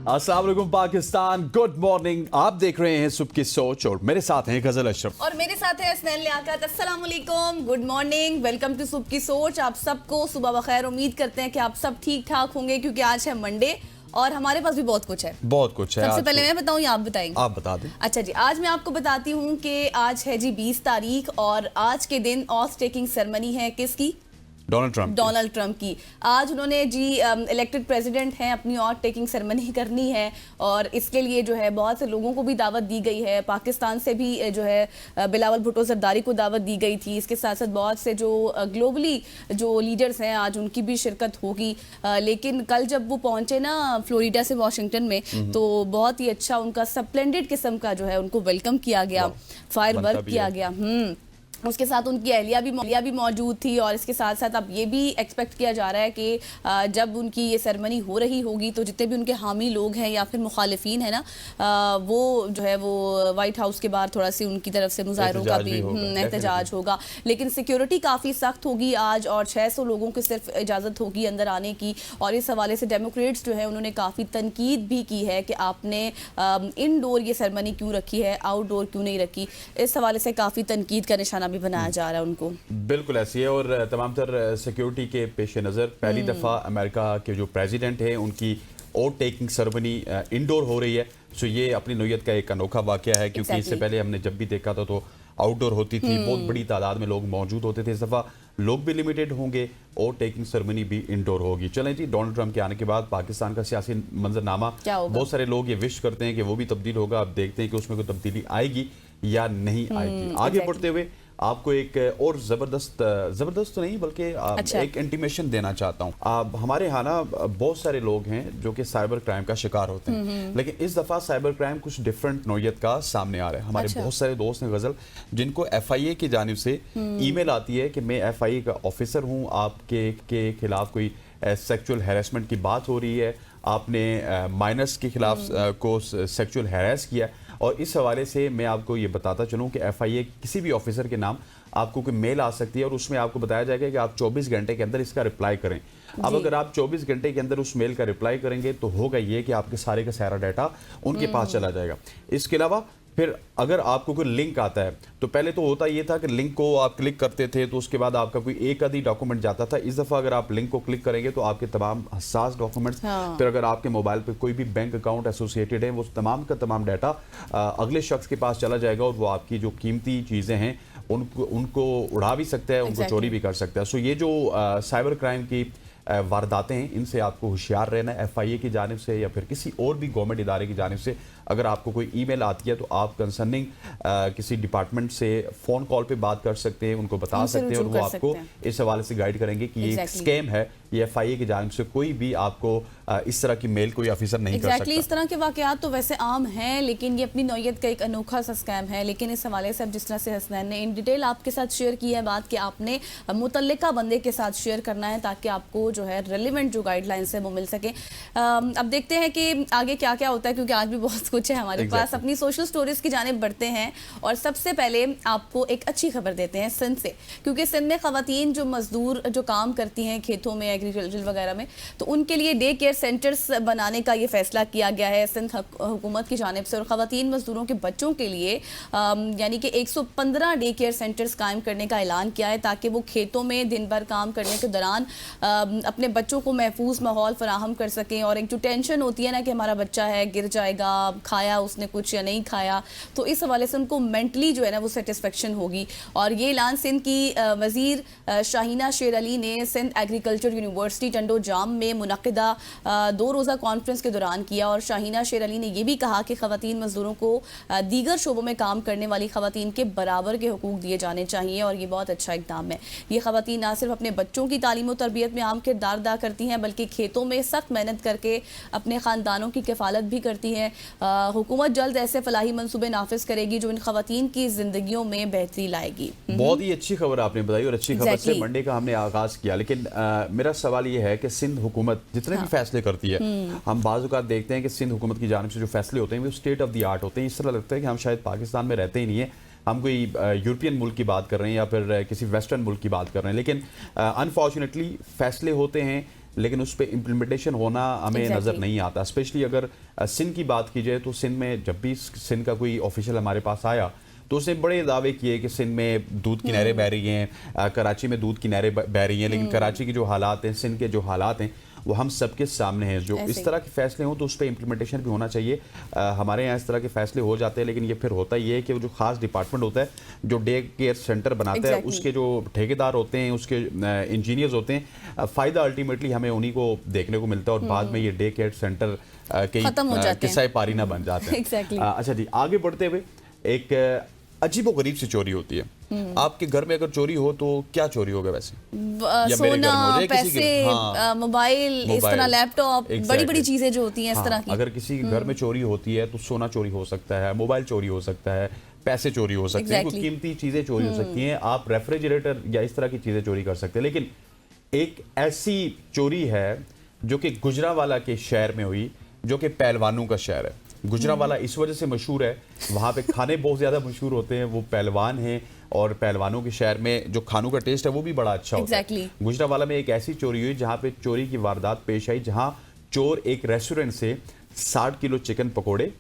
अस्सलाम वालेकुम Pakistan, good morning. आप देख रहे हैं सुबह की सोच और मेरे साथ हैं गजल अशरफ और मेरे साथ है हसनैन लियाकत। अस्सलाम वालेकुम, गुड मॉर्निंग, वेलकम टू सुबह की सोच। आप सबको सुबह बखैर। उम्मीद करते हैं कि आप सब ठीक ठाक होंगे क्योंकि आज है मंडे और हमारे पास भी बहुत कुछ है। सबसे पहले मैं बताऊं या आप बताएंगे? आप बता दें। अच्छा जी, आज मैं आपको बताती हूँ कि आज है जी 20 तारीख और आज के दिन ऑथ टेकिंग सेरेमनी है किसकी? डोनाल्ड ट्रंप की। आज उन्होंने जी इलेक्टेड प्रेसिडेंट हैं, अपनी ऑथ टेकिंग सेरेमनी करनी है और इसके लिए जो है बहुत से लोगों को भी दावत दी गई है। पाकिस्तान से भी जो है बिलावल भुट्टो जरदारी को दावत दी गई थी। इसके साथ साथ बहुत से जो ग्लोबली जो लीडर्स हैं आज उनकी भी शिरकत होगी। लेकिन कल जब वो पहुंचे ना फ्लोरिडा से वाशिंगटन में, तो बहुत ही अच्छा उनका स्प्लेंडेड किस्म का जो है उनको वेलकम किया गया, फायर वर्क किया गया। उसके साथ उनकी अहलिया भी मौजूद थी और इसके साथ साथ अब ये भी एक्सपेक्ट किया जा रहा है कि जब उनकी ये सेरेमनी हो रही होगी तो जितने भी उनके हामी लोग हैं या फिर मुखालिफिन है ना, वो जो है वो वाइट हाउस के बाहर थोड़ा सी उनकी तरफ से मुजाहरों का भी एहतजाज होगा। लेकिन सिक्योरिटी काफ़ी सख्त होगी आज और 600 लोगों को सिर्फ इजाज़त होगी अंदर आने की। और इस हवाले से डेमोक्रेट्स जो है उन्होंने काफ़ी तनकीद भी की है कि आपने इनडोर ये सेरेमनी क्यों रखी है, आउटडोर क्यों नहीं रखी। इस हवाले से काफ़ी तनकीद का निशाना भी बनाया जा रहा है उनको। बिल्कुल ऐसी है और तमाम तर सिक्योरिटी के पेश नज़र पहली दफ़ा अमेरिका के जो प्रेसिडेंट हैं उनकी ओथ टेकिंग सेरेमनी इंडोर हो रही है। सो ये अपनी नौयत का एक अनोखा वाक़या है क्योंकि इससे पहले हमने जब भी देखा था तो आउटडोर होती थी, बहुत बड़ी तादाद में लोग मौजूद होते थे। इस दफ़ा लोग भी लिमिटेड होंगे, ओथ टेकिंग सेरेमनी भी इंडोर होगी। चलें जी, डोनाल्ड ट्रंप के आने के बाद पाकिस्तान का सियासी मंजरनामा, बहुत सारे लोग ये विश करते हैं कि वो भी तब्दील होगा। अब देखते हैं कि उसमें कोई तब्दीली आएगी या नहीं आएगी। आगे बढ़ते हुए आपको एक और जबरदस्त तो नहीं बल्कि एक इंटीमेशन देना चाहता हूँ। अब हमारे यहाँ ना बहुत सारे लोग हैं जो कि साइबर क्राइम का शिकार होते हैं, लेकिन इस दफ़ा साइबर क्राइम कुछ डिफरेंट नौयत का सामने आ रहा है। हमारे बहुत सारे दोस्त हैं गजल, जिनको FIA की जानिब से ईमेल आती है कि मैं FIA का ऑफिसर हूँ, आपके खिलाफ कोई सेक्सुअल हैरेसमेंट की बात हो रही है, आपने माइनर्स के खिलाफ को सेक्सुअल हैरेस किया। और इस हवाले से मैं आपको ये बताता चलूँ कि FIA किसी भी ऑफिसर के नाम आपको कोई मेल आ सकती है और उसमें आपको बताया जाएगा कि आप 24 घंटे के अंदर इसका रिप्लाई करें। अब अगर आप 24 घंटे के अंदर उस मेल का रिप्लाई करेंगे तो होगा ये कि आपके सारे का सारा डाटा उनके पास चला जाएगा। इसके अलावा फिर अगर आपको कोई लिंक आता है तो पहले तो होता ये था कि लिंक को आप क्लिक करते थे तो उसके बाद आपका कोई एक आधी डॉक्यूमेंट जाता था। इस दफ़ा अगर आप लिंक को क्लिक करेंगे तो आपके तमाम हसास डॉक्यूमेंट्स, फिर अगर आपके मोबाइल पे कोई भी बैंक अकाउंट एसोसिएटेड है, वो तमाम का तमाम डाटा अगले शख्स के पास चला जाएगा और वो आपकी जो कीमती चीज़ें हैं उनको उड़ा भी सकता है, उनको चोरी भी कर सकता है। सो ये जो साइबर क्राइम की वारदातें हैं, इनसे आपको होशियार रहना है। FIA की जानिब से या फिर किसी और भी गवर्नमेंट इदारे की जानिब से अगर आपको कोई ईमेल आती है तो आप कंसर्निंग किसी डिपार्टमेंट से फ़ोन कॉल पे बात कर सकते हैं, उनको बता सकते हैं और वो आपको इस हवाले से गाइड करेंगे कि ये स्कैम है। ये FIA की जानिब से कोई भी आपको इस तरह की मेल कोई ऑफिसर नहीं कर सकता। इस तरह के वाकयात तो वैसे आम हैं, लेकिन ये अपनी नौयत का एक अनोखा सा स्कैम है। लेकिन इस हवाले से अब जिस तरह से हसनैन ने इन डिटेल आपके साथ शेयर की है बात कि आपने मुतल्लिका बंदे के साथ शेयर करना है ताकि आपको जो है रेलिवेंट जो गाइडलाइंस है वो मिल सके। अब देखते हैं कि आगे क्या क्या होता है क्योंकि आज भी बहुत कुछ है हमारे पास। अपनी सोशल स्टोरीज की जानिब बढ़ते हैं और सबसे पहले आपको एक अच्छी खबर देते हैं सिंध से, क्योंकि सिंध में खवातीन जो मजदूर जो काम करती हैं खेतों में, एग्रीकल्चर वगैरह में, तो उनके लिए डे केयर सेंटर्स बनाने का ये फैसला किया गया है सिंध हुकूमत की जानिब से। और खवातीन मजदूरों के बच्चों के लिए यानी कि 115 डे केयर सेंटर्स कायम करने का ऐलान किया है ताकि वो खेतों में दिन भर काम करने के दौरान अपने बच्चों को महफूज माहौल फराहम कर सकें। और एक जो टेंशन होती है ना कि हमारा बच्चा है गिर जाएगा, खाया उसने कुछ या नहीं खाया, तो इस हवाले से उनको मेंटली जो है ना वो सेटिस्फेक्शन होगी। और ये ऐलान सिंध की वजीर शाहीना शेर अली ने सिंध एग्रीकल्चर यूनिवर्सिटी टंडो जाम में मुनक़िदा 2 रोज़ा कॉन्फ्रेंस के दौरान किया। और शाहीना शेर अली ने यह भी कहा कि खवातीन मजदूरों को दीगर शोबों में काम करने वाली खवातीन के बराबर के हुकूक दिए जाने चाहिए और ये बहुत अच्छा इक़दाम है। ये खवातीन ना सिर्फ अपने बच्चों की तालीम और तरबियत में अहम किरदार अदा करती हैं बल्कि खेतों में सख्त मेहनत करके अपने ख़ानदानों की किफ़ालत भी करती हैं। हुकूमत जल्द ऐसे फलाही मंसूबे नाफिज करेगी जो इन खवातीन की जिंदगियों में बेहतरी लाएगी। बहुत ही अच्छी खबर आपने बताई और अच्छी खबर से मंडे का हमने आगाज किया। लेकिन मेरा सवाल ये है कि सिंध हुकूमत जितने भी फैसले करती है, हम बाज़ औक़ात देखते हैं कि सिंध हुकूमत की जानिब से जो फैसले होते हैं वो स्टेट ऑफ द आर्ट होते हैं। इस तरह लगता है कि हम शायद पाकिस्तान में रहते ही नहीं है, हम कोई यूरोपियन मुल्क की बात कर रहे हैं या फिर किसी वेस्टर्न मुल्क की बात कर रहे हैं। लेकिन अनफॉर्चुनेटली फैसले होते हैं लेकिन उस पर इम्प्लीमेंटेशन होना हमें Exactly. नज़र नहीं आता। स्पेशली अगर सिंध की बात की जाए तो सिंध में जब भी सिंध का कोई ऑफिशियल हमारे पास आया तो उसने बड़े दावे किए कि सिंध में दूध की नहरें बह रही हैं, कराची में दूध की नहरें बह रही हैं, लेकिन कराची के जो हालात हैं, सिंध के जो हालात हैं, वो हम सबके सामने हैं। जो इस तरह के फैसले हों तो उस पर इम्प्लीमेंटेशन भी होना चाहिए। हमारे यहाँ इस तरह के फैसले हो जाते हैं, लेकिन ये फिर होता ये है कि वो जो खास डिपार्टमेंट होता है जो डे केयर सेंटर बनाता है, उसके जो ठेकेदार होते हैं, उसके इंजीनियर्स होते हैं, फ़ायदा अल्टीमेटली हमें उन्हीं को देखने को मिलता है और बाद में ये डे केयर सेंटर के किस्सा पारी ना बन जाते हैं। अच्छा जी, आगे बढ़ते हुए एक अजीबो गरीब सी चोरी होती है। आपके घर में अगर चोरी हो तो क्या चोरी होगा वैसे? सोना, पैसे, मोबाइल, इस तरह लैपटॉप, बड़ी बड़ी चीजें जो होती हैं इस तरह की। अगर किसी के घर में चोरी होती है तो सोना चोरी हो सकता है, मोबाइल चोरी हो सकता है, पैसे चोरी हो सकते हैं, कुछ कीमती चीजें चोरी हो सकती हैं, आप रेफ्रिजरेटर या इस तरह की चीजें चोरी कर सकते हैं। लेकिन एक ऐसी चोरी है जो कि गुजरांवाला के शहर में हुई, जो कि पहलवानों का शहर है। गुजरांवाला इस वजह से मशहूर है, वहाँ पे खाने बहुत ज़्यादा मशहूर होते हैं, वो पहलवान हैं और पहलवानों के शहर में जो खानों का टेस्ट है वो भी बड़ा अच्छा होता है। गुजरांवाला में एक ऐसी चोरी हुई जहाँ पे चोरी की वारदात पेश आई, जहाँ चोर एक रेस्टोरेंट से 60 किलो चिकन पकोड़े,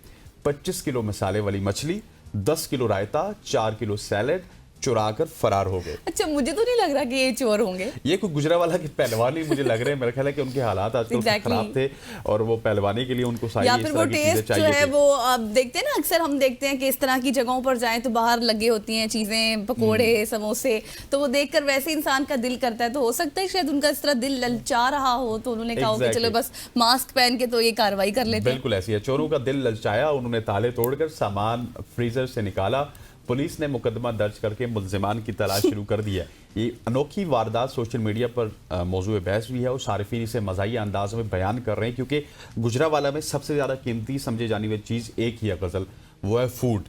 25 किलो मसाले वाली मछली, 10 किलो रायता, 4 किलो सैलेड चुरा कर फरार हो गए। अच्छा, मुझे तो नहीं लग रहा कि ये चोर होंगे। ये कोई गुजरांवाला के पहलवान ही मुझे लग रहे हैं। मेरा ख्याल है कि उनके हालात आजकल खराब थे और वो पहलवानी के लिए उनको सारी या फिर वो टेस्ट जो है वो आप देखते हैं ना, अक्सर हम देखते हैं कि इस तरह की जगहों पर जाएं तो बाहर लगे होती हैं चीजें, पकोड़े, समोसे, तो वो देखकर वैसे इंसान का दिल करता है। तो हो सकता है शायद उनका इस तरह दिल ललचा रहा हो तो उन्होंने कहा कि चलो बस मास्क पहन के तो ये कार्रवाई कर लेते हैं। बिल्कुल ऐसी है, चोरों का दिल ललचाया, उन्होंने ताले तोड़कर सामान फ्रीजर से निकाला। पुलिस ने मुकदमा दर्ज करके मुल्जिमान की तलाश शुरू कर दी है। ये अनोखी वारदात सोशल मीडिया पर मौजूद बहस भी है और सारिफीन इसे मज़ाहिया अंदाज में बयान कर रहे हैं, क्योंकि गुजरांवाला में सबसे ज़्यादा कीमती समझे जाने वाली चीज़ एक ही है गज़ल, वो है फूड।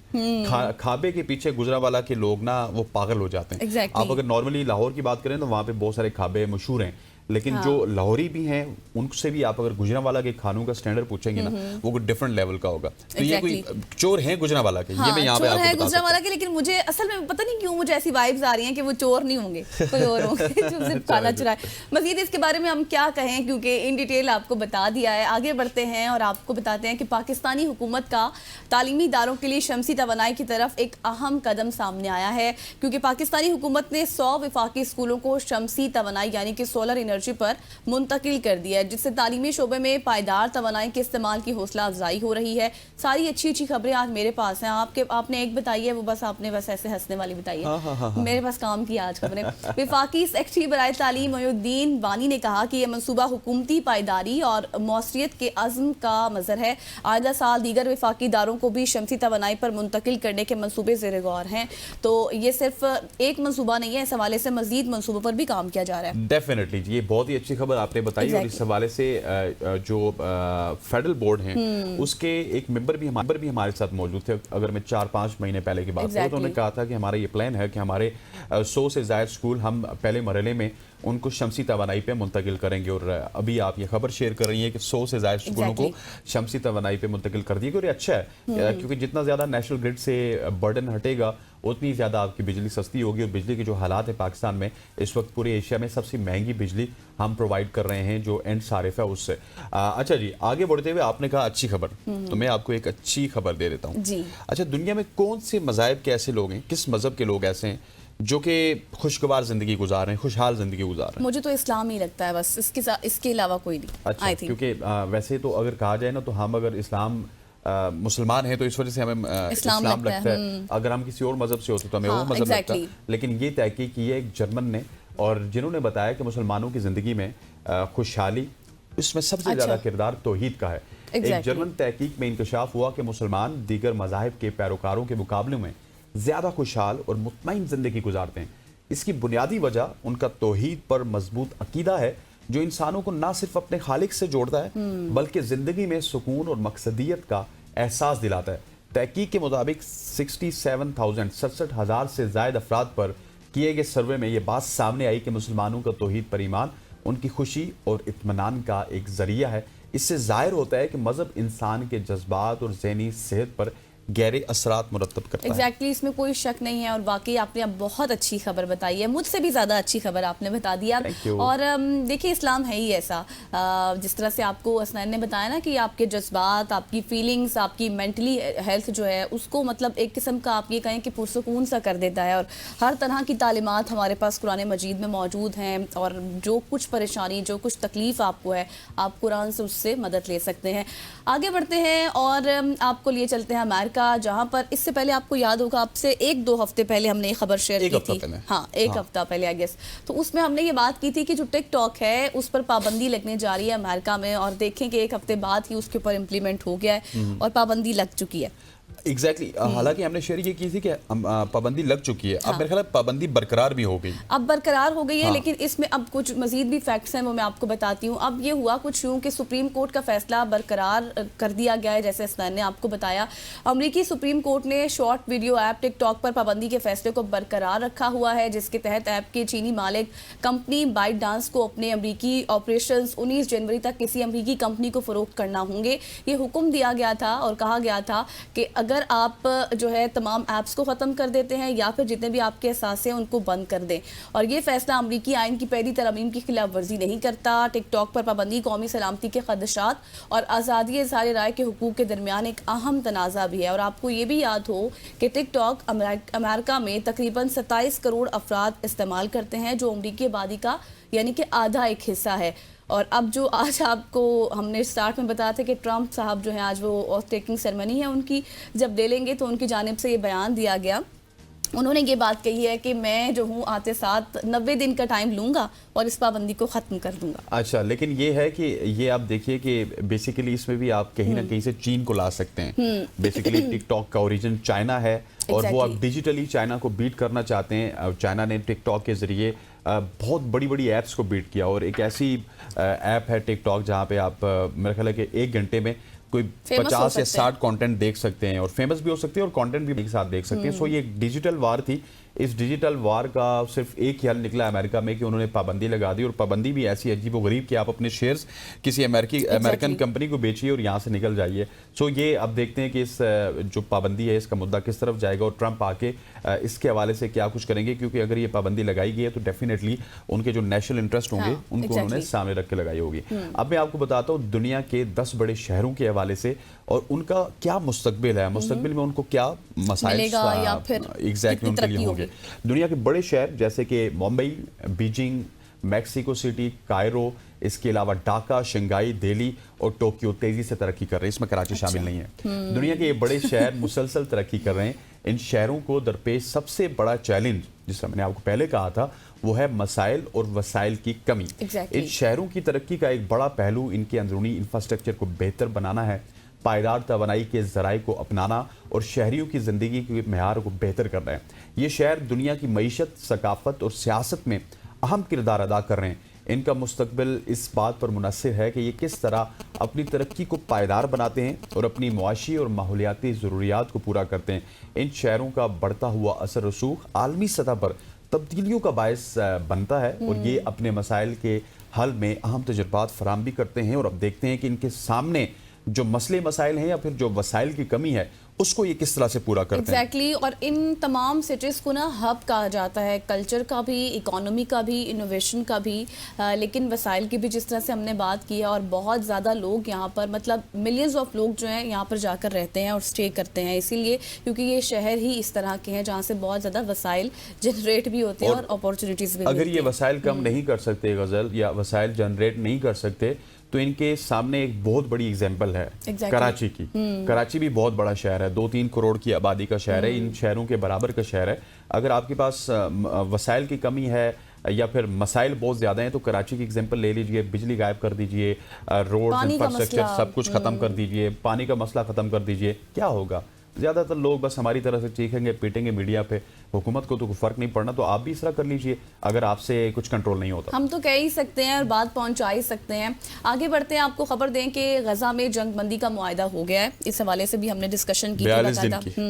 खाबे के पीछे गुजरांवाला के लोग ना वो पागल हो जाते हैं। आप अगर नॉर्मली लाहौर की बात करें तो वहाँ पे बहुत सारे खाबे मशहूर हैं, लेकिन जो लाहौरी भी हैं उनसे भी आप अगर गुजरांवाला के खानों का स्टैंडर्ड पूछेंगे ना, वो कोई डिफरेंट लेवल का होगा। तो ये कोई चोर हैं गुजरांवाला के, ये मैं यहाँ पे आपको बता गुजरांवाला के, लेकिन मुझे असल में पता नहीं क्यों मुझे ऐसी वाइब्स आ रही हैं कि वो चोर नहीं होंगे, कोई और होंगे जो सिर्फ खाना चुराए। मजीद इसके बारे में हम क्या कहें, क्योंकि इन डिटेल आपको बता दिया है। आगे बढ़ते हैं और आपको बताते हैं कि पाकिस्तानी हुकूमत का तालीमी इदारों के लिए शमसी तवानाई की तरफ एक अहम कदम सामने आया है, क्योंकि पाकिस्तानी हुकूमत ने 100 वफाकी स्कूलों को शमसी तवानाई यानी कि सोलर एनर्जी पर मुंतकिल कर दिया है, जिससे तालीमी शोबे में पायदार तवानाई के इस्तेमाल की हौसला अफजाई हो रही है। सारी अच्छी अच्छी खबरें आज मेरे पास हैं। आपने एक बताई है, वो बस आपने बस ऐसे हंसने वाली बताई है। मेरे पास काम की आज खबरें। वफाकी सेक्रेटरी बराए तालीम मोयुद्दीन वानी ने कहा कि यह मनसूबा हुकूमती पायदारी और मौसरियत के अज़्म का मज़हर है। आइंदा साल दीगर वफाकी इदारों को भी शमसी तवानाई पर मुंतकिल करने के मनसूबे ज़ेर गौर हैं। तो ये सिर्फ एक मनसूबा नहीं है, इस हवाले से मजीद मनसूबों पर भी काम किया जा रहा है। डेफिनेटली ये बहुत ही अच्छी खबर आपने बताई। और इस हवाले से जो फेडरल बोर्ड हैं उसके एक मेंबर भी हमारे साथ मौजूद थे। अगर मैं 4-5 महीने पहले की बात करूं तो उन्होंने कहा था कि हमारा ये प्लान है कि हमारे 100 से ज़ायद स्कूल हम पहले मरहले में उनको शमसी तवानाई पे मुंतकिल करेंगे। और अभी आप ये खबर शेयर कर रही हैं कि 100 से ज़ायद स्कूलों को शमसी तवानाई पे मुंतकिल कर दिया। और ये अच्छा है, क्योंकि जितना ज़्यादा नेशनल ग्रिड से बर्डन हटेगा उतनी ज़्यादा आपकी बिजली सस्ती होगी। और बिजली के जो हालात है पाकिस्तान में इस वक्त पूरे एशिया में सबसे महंगी बिजली हम प्रोवाइड कर रहे हैं जो एंड सारिफ है उससे। अच्छा जी, आगे बढ़ते हुए आपने कहा अच्छी खबर, तो मैं आपको एक अच्छी खबर दे देता हूँ। अच्छा, दुनिया में कौन से मज़ाहिब के ऐसे लोग हैं, किस मज़हब के लोग ऐसे हैं जो कि खुशगवार जिंदगी गुजार रहे हैं, खुशहाल जिंदगी गुजार रहे हैं? मुझे तो इस्लाम ही लगता है बस, इसके अलावा कोई नहीं। अच्छा, क्योंकि वैसे तो अगर कहा जाए ना तो हम अगर इस्लाम मुसलमान हैं तो इस वजह से हमें इस्लाम लगता है। अगर हम किसी और मजहब से होते तो हमें वो मजहब लगता है। लेकिन ये तहकीक की है एक जर्मन ने, और जिन्होंने बताया कि मुसलमानों की जिंदगी में खुशहाली, इसमें सबसे ज़्यादा किरदार तौहीद का है। एक जर्मन तहकीक में इंकशाफ हुआ कि मुसलमान दीगर मज़ाहिब के पैरोकारों के मुकाबले में ज़्यादा खुशहाल और मुतमईन ज़िंदगी गुजारते हैं। इसकी बुनियादी वजह उनका तौहीद पर मजबूत अकीदा है, जो इंसानों को ना सिर्फ अपने खालिक से जोड़ता है बल्कि ज़िंदगी में सुकून और मकसदियत का एहसास दिलाता है। तहकीक के मुताबिक 67,000 से ज़ायद अफराद पर किए गए सर्वे में ये बात सामने आई कि मुसलमानों का तौहीद पर ईमान उनकी खुशी और इत्मीनान का एक ज़रिया है। इससे ज़ाहिर होता है कि मज़हब इंसान के जज्बात और ज़हनी सेहत पर गहरे असरात मुरतब करता है। एग्जैक्टली इसमें कोई शक नहीं है और वाकई आपने अब बहुत अच्छी खबर बताई है, मुझसे भी ज़्यादा अच्छी खबर आपने बता दी अब। Thank you। और देखिए इस्लाम है ही ऐसा, जिस तरह से आपको हसनैन ने बताया ना कि आपके जज्बात, आपकी फीलिंग्स, आपकी मेंटली हेल्थ जो है उसको मतलब एक किस्म का आप ये कहें कि पुरसकून सा कर देता है। और हर तरह की तालीमात हमारे पास कुरान मजीद में मौजूद हैं और जो कुछ परेशानी, जो कुछ तकलीफ़ आपको है, आप कुरान से उससे मदद ले सकते हैं। आगे बढ़ते हैं और आपको लिए चलते हैं अमेरिका, जहां पर इससे पहले आपको याद होगा आपसे 1-2 हफ्ते पहले हमने ये खबर शेयर की थी। हाँ, एक हफ्ता पहले आई गेस। तो उसमें हमने ये बात की थी कि जो टिकटॉक है उस पर पाबंदी लगने जा रही है अमेरिका में, और देखें कि 1 हफ्ते बाद ही उसके ऊपर इम्प्लीमेंट हो गया है और पाबंदी लग चुकी है। एग्जैक्टली हालांकि हमने शेयर ये की थी कि पाबंदी लग चुकी है। अब मेरे ख्याल है पाबंदी बरकरार भी हो गई, अब बरकरार हो गई है। लेकिन इसमें अब कुछ मजीद भी फैक्ट्स हैं, वो मैं आपको बताती हूँ। अब ये हुआ कुछ यूँ कि सुप्रीम कोर्ट का फैसला बरकरार कर दिया गया है, जैसे हसनैन ने आपको बताया। अमरीकी सुप्रीम कोर्ट ने शॉर्ट वीडियो ऐप टिकटॉक पर पाबंदी के फैसले को बरकरार रखा हुआ है, जिसके तहत ऐप के चीनी मालिक कंपनी बाइट डांस को अपने अमरीकी ऑपरेशन 19 जनवरी तक किसी अमरीकी कंपनी को फरोख्त करना होंगे। ये हुक्म दिया गया था और कहा गया था कि अगर आप जो है तमाम ऐप्स को ख़त्म कर देते हैं या फिर जितने भी आपके असासे हैं उनको बंद कर दें। और ये फैसला अमरीकी आइन की पहली तरमीम की खिलाफ वर्जी नहीं करता। टिकटॉक पर पाबंदी कौमी सलामती के खदशात और आज़ादी इज़हार राय के हुकूक के दरमियान एक अहम तनाज़ा भी है। और आपको ये भी याद हो कि टिकटॉक अमेरिका में तकरीबन 27 करोड़ अफराद इस्तेमाल करते हैं, जो अमरीकी आबादी का यानी कि आधा एक हिस्सा है। और अब जो आज आपको हमने स्टार्ट में बताया था कि ट्रंप साहब जो हैं आज वो ऑथ टेकिंग सेरेमनी है उनकी जब ले लेंगे, तो उनकी जानिब से ये बयान दिया गया। उन्होंने ये बात कही है कि मैं जो हूँ आते साथ 90 दिन का टाइम लूँगा और इस पाबंदी को ख़त्म कर दूंगा। अच्छा, लेकिन ये है कि ये आप देखिए कि बेसिकली इसमें भी आप कहीं ना कहीं से चीन को ला सकते हैं। बेसिकली टिकटॉक का ओरिजिन चाइना है और वो आप डिजिटली चाइना को बीट करना चाहते हैं। चाइना ने टिकटॉक के ज़रिए बहुत बड़ी बड़ी ऐप्स को बीट किया और एक ऐसी ऐप है टिकटॉक जहाँ पे आप मेरे ख्याल है कि 1 घंटे में कोई 50 या 60 कंटेंट देख सकते हैं और फेमस भी हो सकते हैं और कंटेंट भी एक साथ देख सकते हैं। सो ये एक डिजिटल वार थी। इस डिजिटल वार का सिर्फ एक ही हल निकला अमेरिका में कि उन्होंने पाबंदी लगा दी, और पाबंदी भी ऐसी अजीब व गरीब कि आप अपने शेयर्स किसी अमेरिकन कंपनी को बेचिए और यहाँ से निकल जाइए। सो ये अब देखते हैं कि इस जो पाबंदी है इसका मुद्दा किस तरफ जाएगा और ट्रंप आके इसके हवाले से क्या कुछ करेंगे, क्योंकि अगर ये पाबंदी लगाई गई है तो डेफिनेटली उनके जो नेशनल इंटरेस्ट होंगे उनको उन्होंने सामने रख के लगाई होगी। अब मैं आपको बताता हूँ दुनिया के 10 बड़े शहरों के हवाले से और उनका क्या मुस्तकबिल है, मुस्तकबिल में उनको क्या मसाइल एग्जैक्टली उनके लिए होंगे। दुनिया के बड़े शहर जैसे कि Mumbai, Beijing, Mexico city, Cairo, इसके अलावा ढाका, शंघाई, दिल्ली और टोक्यो तेजी से तरक्की कर रहे हैं। इसमें कराची शामिल नहीं है। दुनिया के ये बड़े शहर मुसलसल तरक्की कर रहे हैं। इन शहरों को दरपेश सबसे बड़ा चैलेंज, जिसका मैंने आपको पहले कहा था, वो है मसाइल और वसाइल की कमी। इन शहरों की तरक्की का एक बड़ा पहलू इनके अंदरूनी इंफ्रास्ट्रक्चर को बेहतर बनाना है, पायदार तवानाई के ज़राए को अपनाना और शहरियों की ज़िंदगी के मेयार को बेहतर करना है। ये शहर दुनिया की मईशत, सकाफत और सियासत में अहम किरदार अदा कर रहे हैं। इनका मुस्तकबिल इस बात पर मुनहसर है कि ये किस तरह अपनी तरक्की को पायदार बनाते हैं और अपनी मुआशी और माहौलियाती ज़रूरियात को पूरा करते हैं। इन शहरों का बढ़ता हुआ असर रसूख आलमी सतह पर तब्दीलियों का बायस बनता है और ये अपने मसाइल के हल में अहम तजुर्बात फराहम भी करते हैं। और अब देखते हैं कि इनके सामने जो मसले मसाइल हैं या फिर जो वसाइल की कमी है उसको ये किस तरह से पूरा करते हैं। एग्जैक्टली और इन तमाम सिटीज़ को ना हब कहा जाता है, कल्चर का भी, इकोनॉमी का भी, इनोवेशन का भी, लेकिन वसाइल की भी, जिस तरह से हमने बात की है। और बहुत ज़्यादा लोग यहाँ पर मतलब मिलियंस ऑफ लोग जो हैं यहाँ पर जाकर रहते हैं और स्टे करते हैं, इसीलिए क्योंकि ये शहर ही इस तरह के हैं जहाँ से बहुत ज़्यादा वसाइल जनरेट भी होते हैं और अपॉर्चुनिटीज़ भी। अगर ये वसाइल कम नहीं कर सकते गज़ल या वसाइल जनरेट नहीं कर सकते तो इनके सामने एक बहुत बड़ी एग्जाम्पल है कराची की। कराची भी बहुत बड़ा शहर है, 2-3 करोड़ की आबादी का शहर है, इन शहरों के बराबर का शहर है। अगर आपके पास वसाइल की कमी है या फिर मसाइल बहुत ज़्यादा हैं तो कराची की एग्जाम्पल ले लीजिए। बिजली गायब कर दीजिए, रोड इंफ्रास्ट्रक्चर सब कुछ ख़त्म कर दीजिए, पानी का मसला ख़त्म कर दीजिए, क्या होगा? ज़्यादातर लोग बस हमारी तरह से चीखेंगे पीटेंगे मीडिया पे, हुकूमत को तो कोई फ़र्क नहीं पड़ना। तो आप भी इस तरह कर लीजिए अगर आपसे कुछ कंट्रोल नहीं होता। हम तो कह ही सकते हैं और बात पहुंचा ही सकते हैं। आगे बढ़ते हैं, आपको खबर दें कि गजा में जंगबंदी का मुआहदा हो गया है। इस हवाले से भी हमने डिस्कशन की,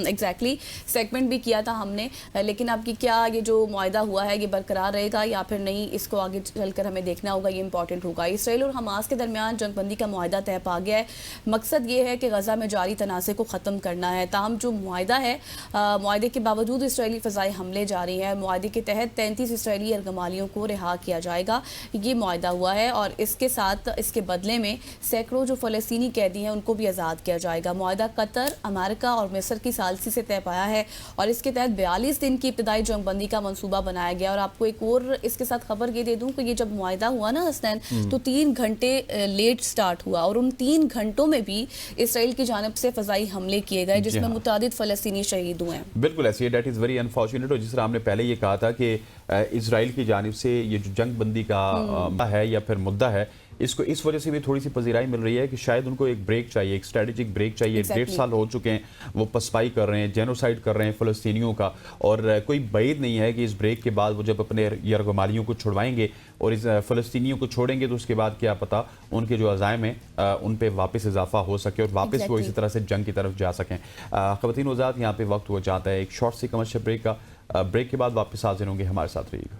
एग्जैक्टली सेगमेंट भी किया था हमने। लेकिन आपकी क्या ये जो मुआहदा हुआ है ये बरकरार रहेगा या फिर नहीं, इसको आगे चलकर हमें देखना होगा, ये इंपॉर्टेंट होगा। इसराइल और हमास के दरमियान जंगबंदी का मुआहदा तय पा गया है। मकसद ये है कि गजा में जारी तनाज़े को ख़त्म करना है ताहम जो मुआहिदा है, मुआहिदे के बावजूद इसराइली फ़ज़ाई हमले जारी हैं। मुआहिदे के तहत 33 इसराइली यरगमालियों को रिहा किया जाएगा, ये मुआहिदा हुआ है, और इसके साथ इसके बदले में सैकड़ों जो फ़लस्तीनी कैदी हैं उनको भी आज़ाद किया जाएगा। मुआहिदा कतर, अमेरिका और मिस्र की सालसी से तय पाया है और इसके तहत 42 दिन की इब्तदाई जंगबंदी का मंसूबा बनाया गया। और आपको एक और इसके साथ खबर ये दे दूं कि ये जब मुआहिदा हुआ ना हसनैन, तो 3 घंटे लेट स्टार्ट हुआ और उन 3 घंटों में भी इसराइल की जानिब से फ़ज़ाई हमले किए गए, जिसमें मुतादिद फ़लस्तीनी शहीद हुए हैं। बिल्कुल ऐसे, डेट इज़ वेरी अनफॉर्चुनेट। और जिस तरह हमने पहले ये कहा था कि इसराइल की जानिब से ये जो जंग बंदी का है या फिर मुद्दा है, इसको इस वजह से भी थोड़ी सी पजीराई मिल रही है कि शायद उनको एक ब्रेक चाहिए, एक स्ट्रेटेजिक ब्रेक चाहिए। 1.5 साल हो चुके हैं, वो पसपाई कर रहे हैं, जेनोसाइड कर रहे हैं फ़लस्तीनियों का, और कोई बैद नहीं है कि इस ब्रेक के बाद वो जब अपने यरगमालियों को छुड़वाएंगे और इस फ़लस्तीनियों को छोड़ेंगे तो उसके बाद क्या पता उनके जो अज़ाइम हैं उन पर वापस इजाफा हो सके और वापस वो इसी तरह से जंग की तरफ जा सकें। ख़वातीन वज़ात, यहाँ पे वक्त हो जाता है एक शॉर्ट सी कमर्शियल ब्रेक का। ब्रेक के बाद वापस हाजिर होंगे, हमारे साथ रहिएगा।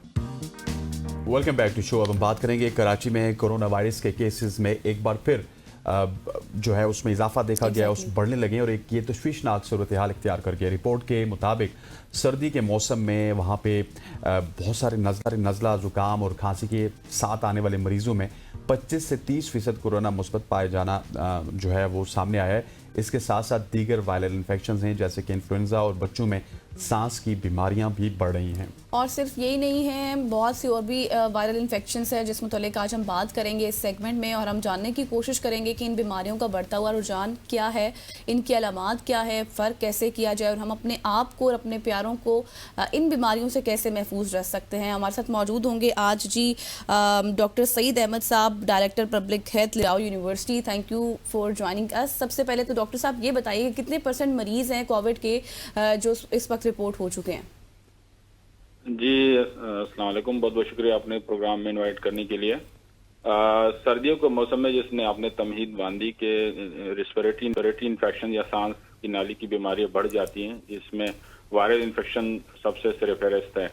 Welcome back to show. अब हम बात करेंगे कराची में कोरोना वायरस के केसेस में एक बार फिर जो है उसमें इजाफा देखा गया है, उस बढ़ने लगे और एक ये तशवीशनाक सूरत हाल इख्तियार कर गया। रिपोर्ट के मुताबिक सर्दी के मौसम में वहाँ पे बहुत सारे नज़ला, ज़ुकाम और खांसी के साथ आने वाले मरीज़ों में 25 से 30% कोरोना मुस्बत पाए जाना जो है वो सामने आया है। इसके साथ साथ दीगर वायरल इन्फेक्शंस हैं जैसे कि इन्फ्लुएंजा, और बच्चों में सांस की बीमारियां भी बढ़ रही हैं। और सिर्फ यही नहीं है, बहुत सी और भी वायरल इन्फेक्शंस है जिस मुतालिक आज हम बात करेंगे इस सेगमेंट में, और हम जानने की कोशिश करेंगे कि इन बीमारियों का बढ़ता हुआ रुझान क्या है, इनकी अलामात क्या है, फ़र्क कैसे किया जाए और हम अपने आप को और अपने प्यारों को इन बीमारियों से कैसे महफूज रख सकते हैं। हमारे साथ मौजूद होंगे आज जी डॉक्टर सईद अहमद साहब, डायरेक्टर पब्लिक हेल्थ, लियाओ university. Thank you for joining us. सबसे पहले तो डॉक्टर साहब ये बताइए कि कितने % मरीज़ हैं कोविड के जो इस वक्त रिपोर्ट हो चुके हैं? जी अस्सलाम वालेकुम, बहुत बहुत शुक्रिया आपने प्रोग्राम में इनवाइट करने के लिए। सर्दियों के मौसम में जिसने आपने तमहीद बांधी के रेस्पिरेटरी इन्फेक्शन या सांस की नाली की बीमारियां बढ़ जाती हैं, जिसमें वायरल इन्फेक्शन सबसे सरफहरिस्त है।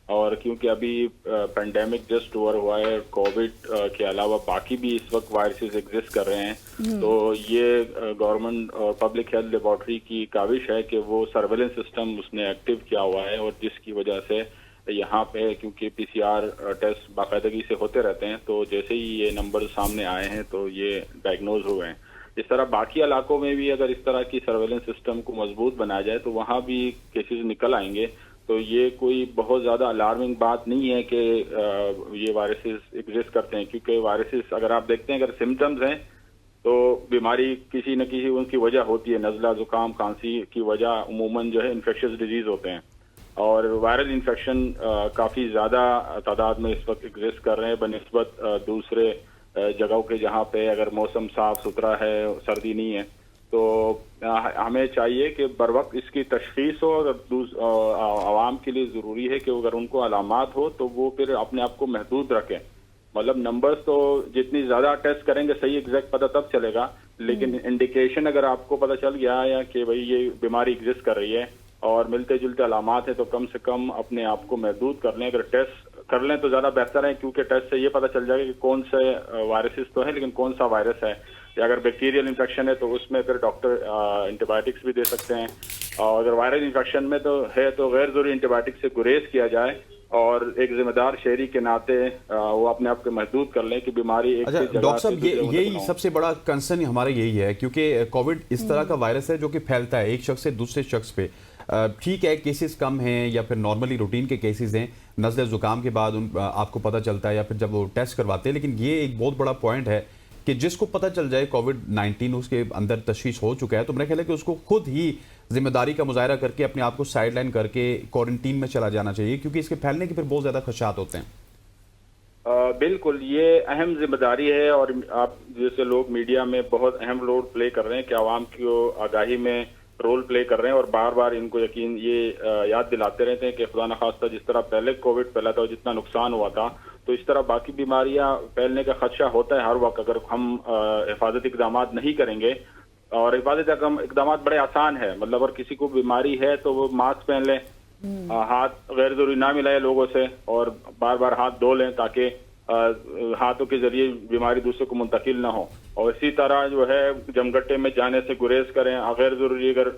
और क्योंकि अभी पेंडेमिक जस्ट ओवर हुआ है, कोविड के अलावा बाकी भी इस वक्त वायरसेस एग्जिस्ट कर रहे हैं, तो ये गवर्नमेंट और पब्लिक हेल्थ लेबॉर्ट्री की काविश है कि वो सर्वेलेंस सिस्टम उसने एक्टिव किया हुआ है, और जिसकी वजह से यहाँ पे क्योंकि PCR टेस्ट बाकायदगी से होते रहते हैं, तो जैसे ही ये नंबर सामने आए हैं तो ये डायग्नोज हुए हैं। इस तरह बाकी इलाकों में भी अगर इस तरह की सर्वेलेंस सिस्टम को मजबूत बनाया जाए तो वहाँ भी केसेस निकल आएंगे। तो ये कोई बहुत ज़्यादा अलार्मिंग बात नहीं है कि ये वायरसेस एग्जिस्ट करते हैं, क्योंकि वायरसेस अगर आप देखते हैं, अगर सिम्टम्स हैं तो बीमारी किसी न किसी उनकी वजह होती है। नज़ला, ज़ुकाम, खांसी की वजह उमूमन जो है इन्फेक्शियस डिजीज़ होते हैं, और वायरल इन्फेक्शन काफ़ी ज़्यादा तादाद में इस वक्त एग्जिस्ट कर रहे हैं बनिस्बत दूसरे जगहों के, जहाँ पे अगर मौसम साफ सुथरा है, सर्दी नहीं है। तो हमें चाहिए कि बर वक्त इसकी तशखीस हो, और आवाम के लिए ज़रूरी है कि अगर उनको अलामात हो तो वो फिर अपने आप को महदूद रखें। मतलब नंबर्स तो जितनी ज़्यादा टेस्ट करेंगे सही एग्जैक्ट पता तब चलेगा, लेकिन इंडिकेशन अगर आपको पता चल गया या कि भाई ये बीमारी एग्जिस्ट कर रही है और मिलते जुलते अलामात है, तो कम से कम अपने आप को महदूद कर लें। अगर टेस्ट कर लें तो ज़्यादा बेहतर है, क्योंकि टेस्ट से ये पता चल जाएगा कि कौन से वायरसेस तो है लेकिन कौन सा वायरस है। या अगर बैक्टीरियल इन्फेक्शन है तो उसमें फिर डॉक्टर एंटीबायोटिक्स भी दे सकते हैं, और अगर वायरल इन्फेक्शन में तो है तो गैर ज़रूरी एंटीबायोटिक से गुरेज किया जाए, और एक जिम्मेदार शहरी के नाते वो अपने आप को महदूद कर लें कि बीमारी एक डॉक्टर साहब यही सबसे बड़ा कंसर्न हमारा यही है, क्योंकि कोविड इस तरह का वायरस है जो कि फैलता है एक शख्स से दूसरे शख्स पे। ठीक है, केसेस कम हैं या फिर नॉर्मली रूटीन के केसेस हैं, नज़ले ज़ुकाम के बाद आपको पता चलता है या फिर जब वो टेस्ट करवाते हैं, लेकिन ये एक बहुत बड़ा पॉइंट है कि जिसको पता चल जाए कोविड-19 उसके अंदर तशखीस हो चुका है, तो मेरा ख्याल है कि उसको खुद ही जिम्मेदारी का मुजाहरा करके अपने आप को साइडलाइन करके क्वारंटीन में चला जाना चाहिए, क्योंकि इसके फैलने के फिर बहुत ज़्यादा खदशात होते हैं। बिल्कुल, ये अहम जिम्मेदारी है, और आप जैसे लोग मीडिया में बहुत अहम रोल प्ले कर रहे हैं कि आवाम की आगाही में रोल प्ले कर रहे हैं, और बार बार इनको यकीन ये याद दिलाते रहते हैं कि खुदा न खास्ता जिस तरह पहले कोविड फैला था और जितना नुकसान हुआ था, तो इस तरह बाकी बीमारियां फैलने का खदशा होता है हर वक्त अगर हम हिफाजती इक़दाम नहीं करेंगे। और हिफाजती इक़दाम बड़े आसान है, मतलब अगर किसी को बीमारी है तो वो मास्क पहन लें, हाथ गैर जरूरी ना मिलाए लोगों से, और बार बार हाथ धो लें ताकि हाथों के जरिए बीमारी दूसरे को मुंतकिल ना हो। और इसी तरह जो है जमघटे में जाने से गुरेज करें। गैर जरूरी अगर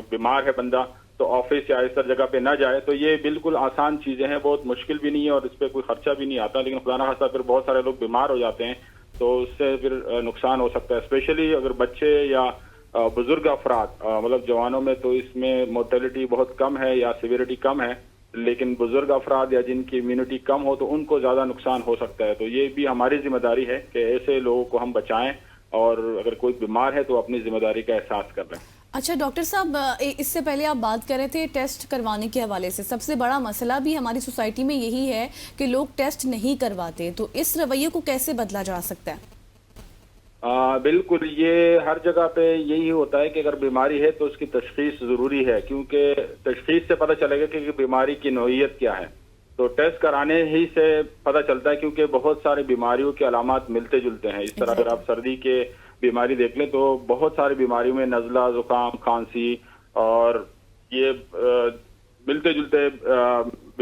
बीमार है बंदा तो ऑफिस या इस तरह जगह पे ना जाए। तो ये बिल्कुल आसान चीजें हैं, बहुत मुश्किल भी नहीं है और इस पर कोई खर्चा भी नहीं आता। लेकिन खुदा ना खास्ता फिर बहुत सारे लोग बीमार हो जाते हैं तो उससे फिर नुकसान हो सकता है, स्पेशली अगर बच्चे या बुजुर्ग अफराद, मतलब जवानों में तो इसमें मोर्टेलिटी बहुत कम है या सिवियरिटी कम है, लेकिन बुजुर्ग अफराद या जिनकी इम्यूनिटी कम हो तो उनको ज्यादा नुकसान हो सकता है। तो ये भी हमारी जिम्मेदारी है कि ऐसे लोगों को हम बचाएं और अगर कोई बीमार है तो अपनी जिम्मेदारी का एहसास कर लें। अच्छा डॉक्टर साहब, इससे पहले आप बात कर रहे थे टेस्ट करवाने के हवाले से। सबसे बड़ा मसला भी हमारी सोसाइटी में यही है कि लोग टेस्ट नहीं करवाते, तो इस रवैये को कैसे बदला जा सकता है? बिल्कुल, ये हर जगह पे यही होता है कि अगर बीमारी है तो उसकी तशखीस जरूरी है, क्योंकि तशखीस से पता चलेगा कि बीमारी की नौइयत क्या है। तो टेस्ट कराने ही से पता चलता है, क्योंकि बहुत सारी बीमारियों के अलामात मिलते जुलते हैं। इस तरह अगर आप सर्दी के बीमारी देख लें तो बहुत सारी बीमारियों में नज़ला, जुकाम, खांसी और ये मिलते जुलते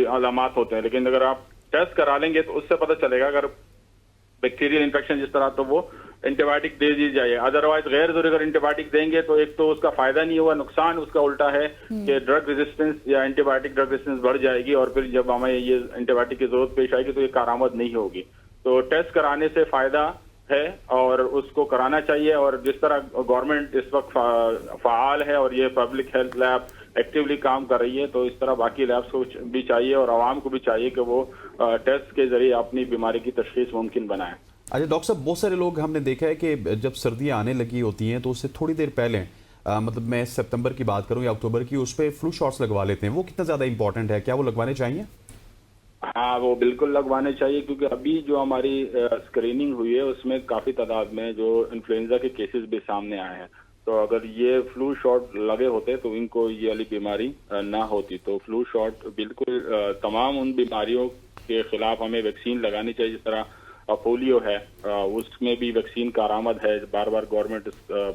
अलामात होते हैं। लेकिन अगर आप टेस्ट करा लेंगे तो उससे पता चलेगा अगर बैक्टीरियल इन्फेक्शन जिस तरह तो वो एंटीबायोटिक दे दी जाए। अदरवाइज गैर जरूरी अगर एंटीबायोटिक देंगे तो एक तो उसका फायदा नहीं हुआ, नुकसान उसका उल्टा है कि ड्रग रेजिस्टेंस या एंटीबायोटिक ड्रग रेजिस्टेंस बढ़ जाएगी और फिर जब हमें ये एंटीबायोटिक की जरूरत पेश आएगी तो ये कारआमद नहीं होगी। तो टेस्ट कराने से फायदा है और उसको कराना चाहिए। और जिस तरह गवर्नमेंट इस वक्त फाल है और ये पब्लिक हेल्थ लैब एक्टिवली काम कर रही है, तो इस तरह बाकी लैब्स को भी चाहिए और आवाम को भी चाहिए कि वो टेस्ट के जरिए अपनी बीमारी की तशखीस मुमकिन बनाएं। अच्छा डॉक्टर साहब, बहुत सारे लोग हमने देखा है कि जब सर्दियाँ आने लगी होती हैं तो उससे थोड़ी देर पहले मतलब मैं सितंबर की बात करूं या अक्टूबर की, उस पर फ्लू शॉट्स लगवा लेते हैं। वो कितना ज़्यादा इंपॉर्टेंट है? क्या वो लगवाने चाहिए? हाँ, वो बिल्कुल लगवाने चाहिए, क्योंकि अभी जो हमारी स्क्रीनिंग हुई है उसमें काफी तादाद में जो इन्फ्लुएंजा के केसेस भी सामने आए हैं। तो अगर ये फ्लू शॉट लगे होते तो इनको ये वाली बीमारी ना होती। तो फ्लू शॉट बिल्कुल तमाम उन बीमारियों के खिलाफ हमें वैक्सीन लगानी चाहिए। जिस तरह पोलियो है, उसमें भी वैक्सीन कारआमद है, बार बार गवर्नमेंट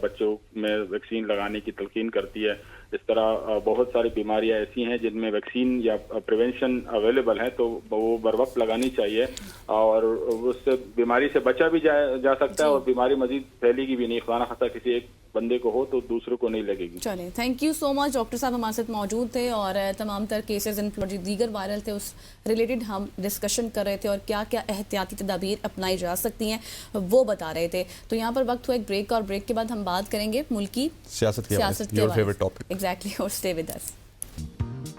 बच्चों में वैक्सीन लगाने की तलकीन करती है। इस तरह बहुत सारी बीमारियां ऐसी हैं जिनमें वैक्सीन या प्रिवेंशन अवेलेबल है, तो वो बर वक्त लगानी चाहिए और उससे बीमारी से बचा भी जा सकता है और बीमारी मजीद फैलेगी भी नहीं। खुदा ना खास्ता किसी एक बंदे को हो तो दूसरे को नहीं लगेगी। चले, thank you so much. Doctor साहब हमारे साथ मौजूद थे और तमाम तर केसेस इन जो दीगर वायरल थे उस रिलेटेड हम डिस्कशन कर रहे थे और क्या क्या एहतियाती तदाबीर अपनाई जा सकती हैं वो बता रहे थे। तो यहाँ पर वक्त हुआ एक ब्रेक और ब्रेक के बाद हम बात करेंगे मुल्की सियासत के एग्जैक्टली और stay with us.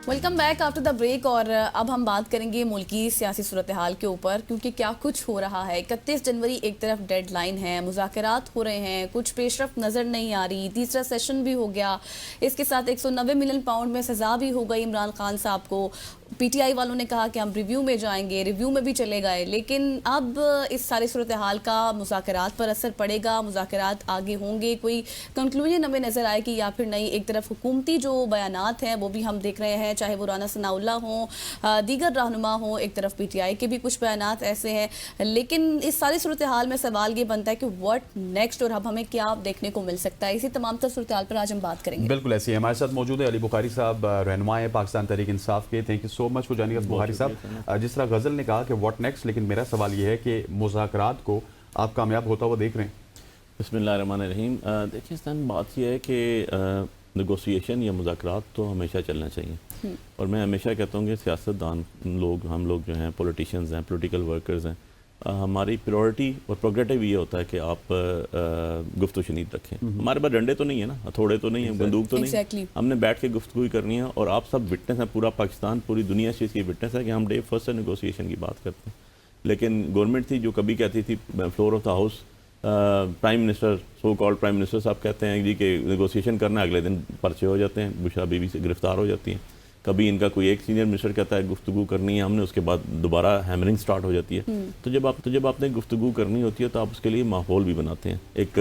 Welcome back after the break और अब हम बात करेंगे मुल्की सियासी सूरत हाल के ऊपर, क्योंकि क्या कुछ हो रहा है। 31 जनवरी एक तरफ डेडलाइन है, मुज़ाकरात हो रहे हैं, कुछ पेशरफ नज़र नहीं आ रही, तीसरा सेशन भी हो गया, इसके साथ 190 मिलियन पाउंड में सज़ा भी हो गई इमरान खान साहब को। पीटीआई वालों ने कहा कि हम रिव्यू में जाएंगे, रिव्यू में भी चले गए। लेकिन अब इस सारे सूरत हाल का मुज़ाकरात पर असर पड़ेगा, मुज़ाकरात आगे होंगे, कोई कंक्लूजन हमें नज़र आए कि या फिर नहीं। एक तरफ हुकूमती जो बयानात हैं वो भी हम देख रहे हैं, चाहे वो राना सनाउल्लाह हों, दीगर रहनुमा हों, एक तरफ पीटीआई के भी कुछ बयानात ऐसे हैं। लेकिन इस सारी सूरत हाल में सवाल ये बनता है कि व्हाट नेक्स्ट और अब हमें क्या देखने को मिल सकता है। इसी तमाम तर सूरत हाल पर आज हम बात करेंगे। बिल्कुल ऐसी हमारे साथ मौजूद है अली बुखारी साहब, रहनुमा है पाकिस्तान तहरीक इंसाफ के। Thank you so much for joining अस बुखारी साहब। जिस तरह गजल ने कहा कि व्हाट नेक्स्ट, लेकिन मेरा सवाल ये है कि मुज़ाकरात को आप कामयाब होता हुआ देख रहे हैं? बिस्मिल्लाहिर्रहमानिर्रहीम। देखिए इस्तान बात यह है कि नेगोशिएशन या मुज़ाकरात तो हमेशा चलना चाहिए और मैं हमेशा कहता हूँ कि सियासतदान लोग, हम लोग जो हैं पॉलिटिशियंस हैं, पॉलिटिकल वर्कर्स हैं, हमारी प्रायोरिटी और प्रोग्रेटिव ये होता है कि आप गुफ्तगू शनीद रखें। हमारे पास डंडे तो नहीं है ना, हथौड़े तो नहीं है, बंदूक तो नहीं, हमने बैठ के गुफ्तगू करनी है और आप सब विटनेस हैं, पूरा पाकिस्तान, पूरी दुनिया से इसकी विटनेस है कि हम डे फर्स्ट से नेगोशिएशन की बात करते हैं। लेकिन गवर्नमेंट थी जो कभी कहती थी floor of the house, prime minister, so called prime minister साहब कहते हैं जी कि नेगोशिएशन करना, अगले दिन पर्चे हो जाते हैं, बुशरा बीबी से गिरफ्तार हो जाती हैं। कभी इनका कोई एक सीनियर मिनिस्टर कहता है गुफ्तगू करनी है हमने, उसके बाद दोबारा हैमरिंग स्टार्ट हो जाती है। तो जब आपने गुफ्तगू करनी होती है तो आप उसके लिए माहौल भी बनाते हैं, एक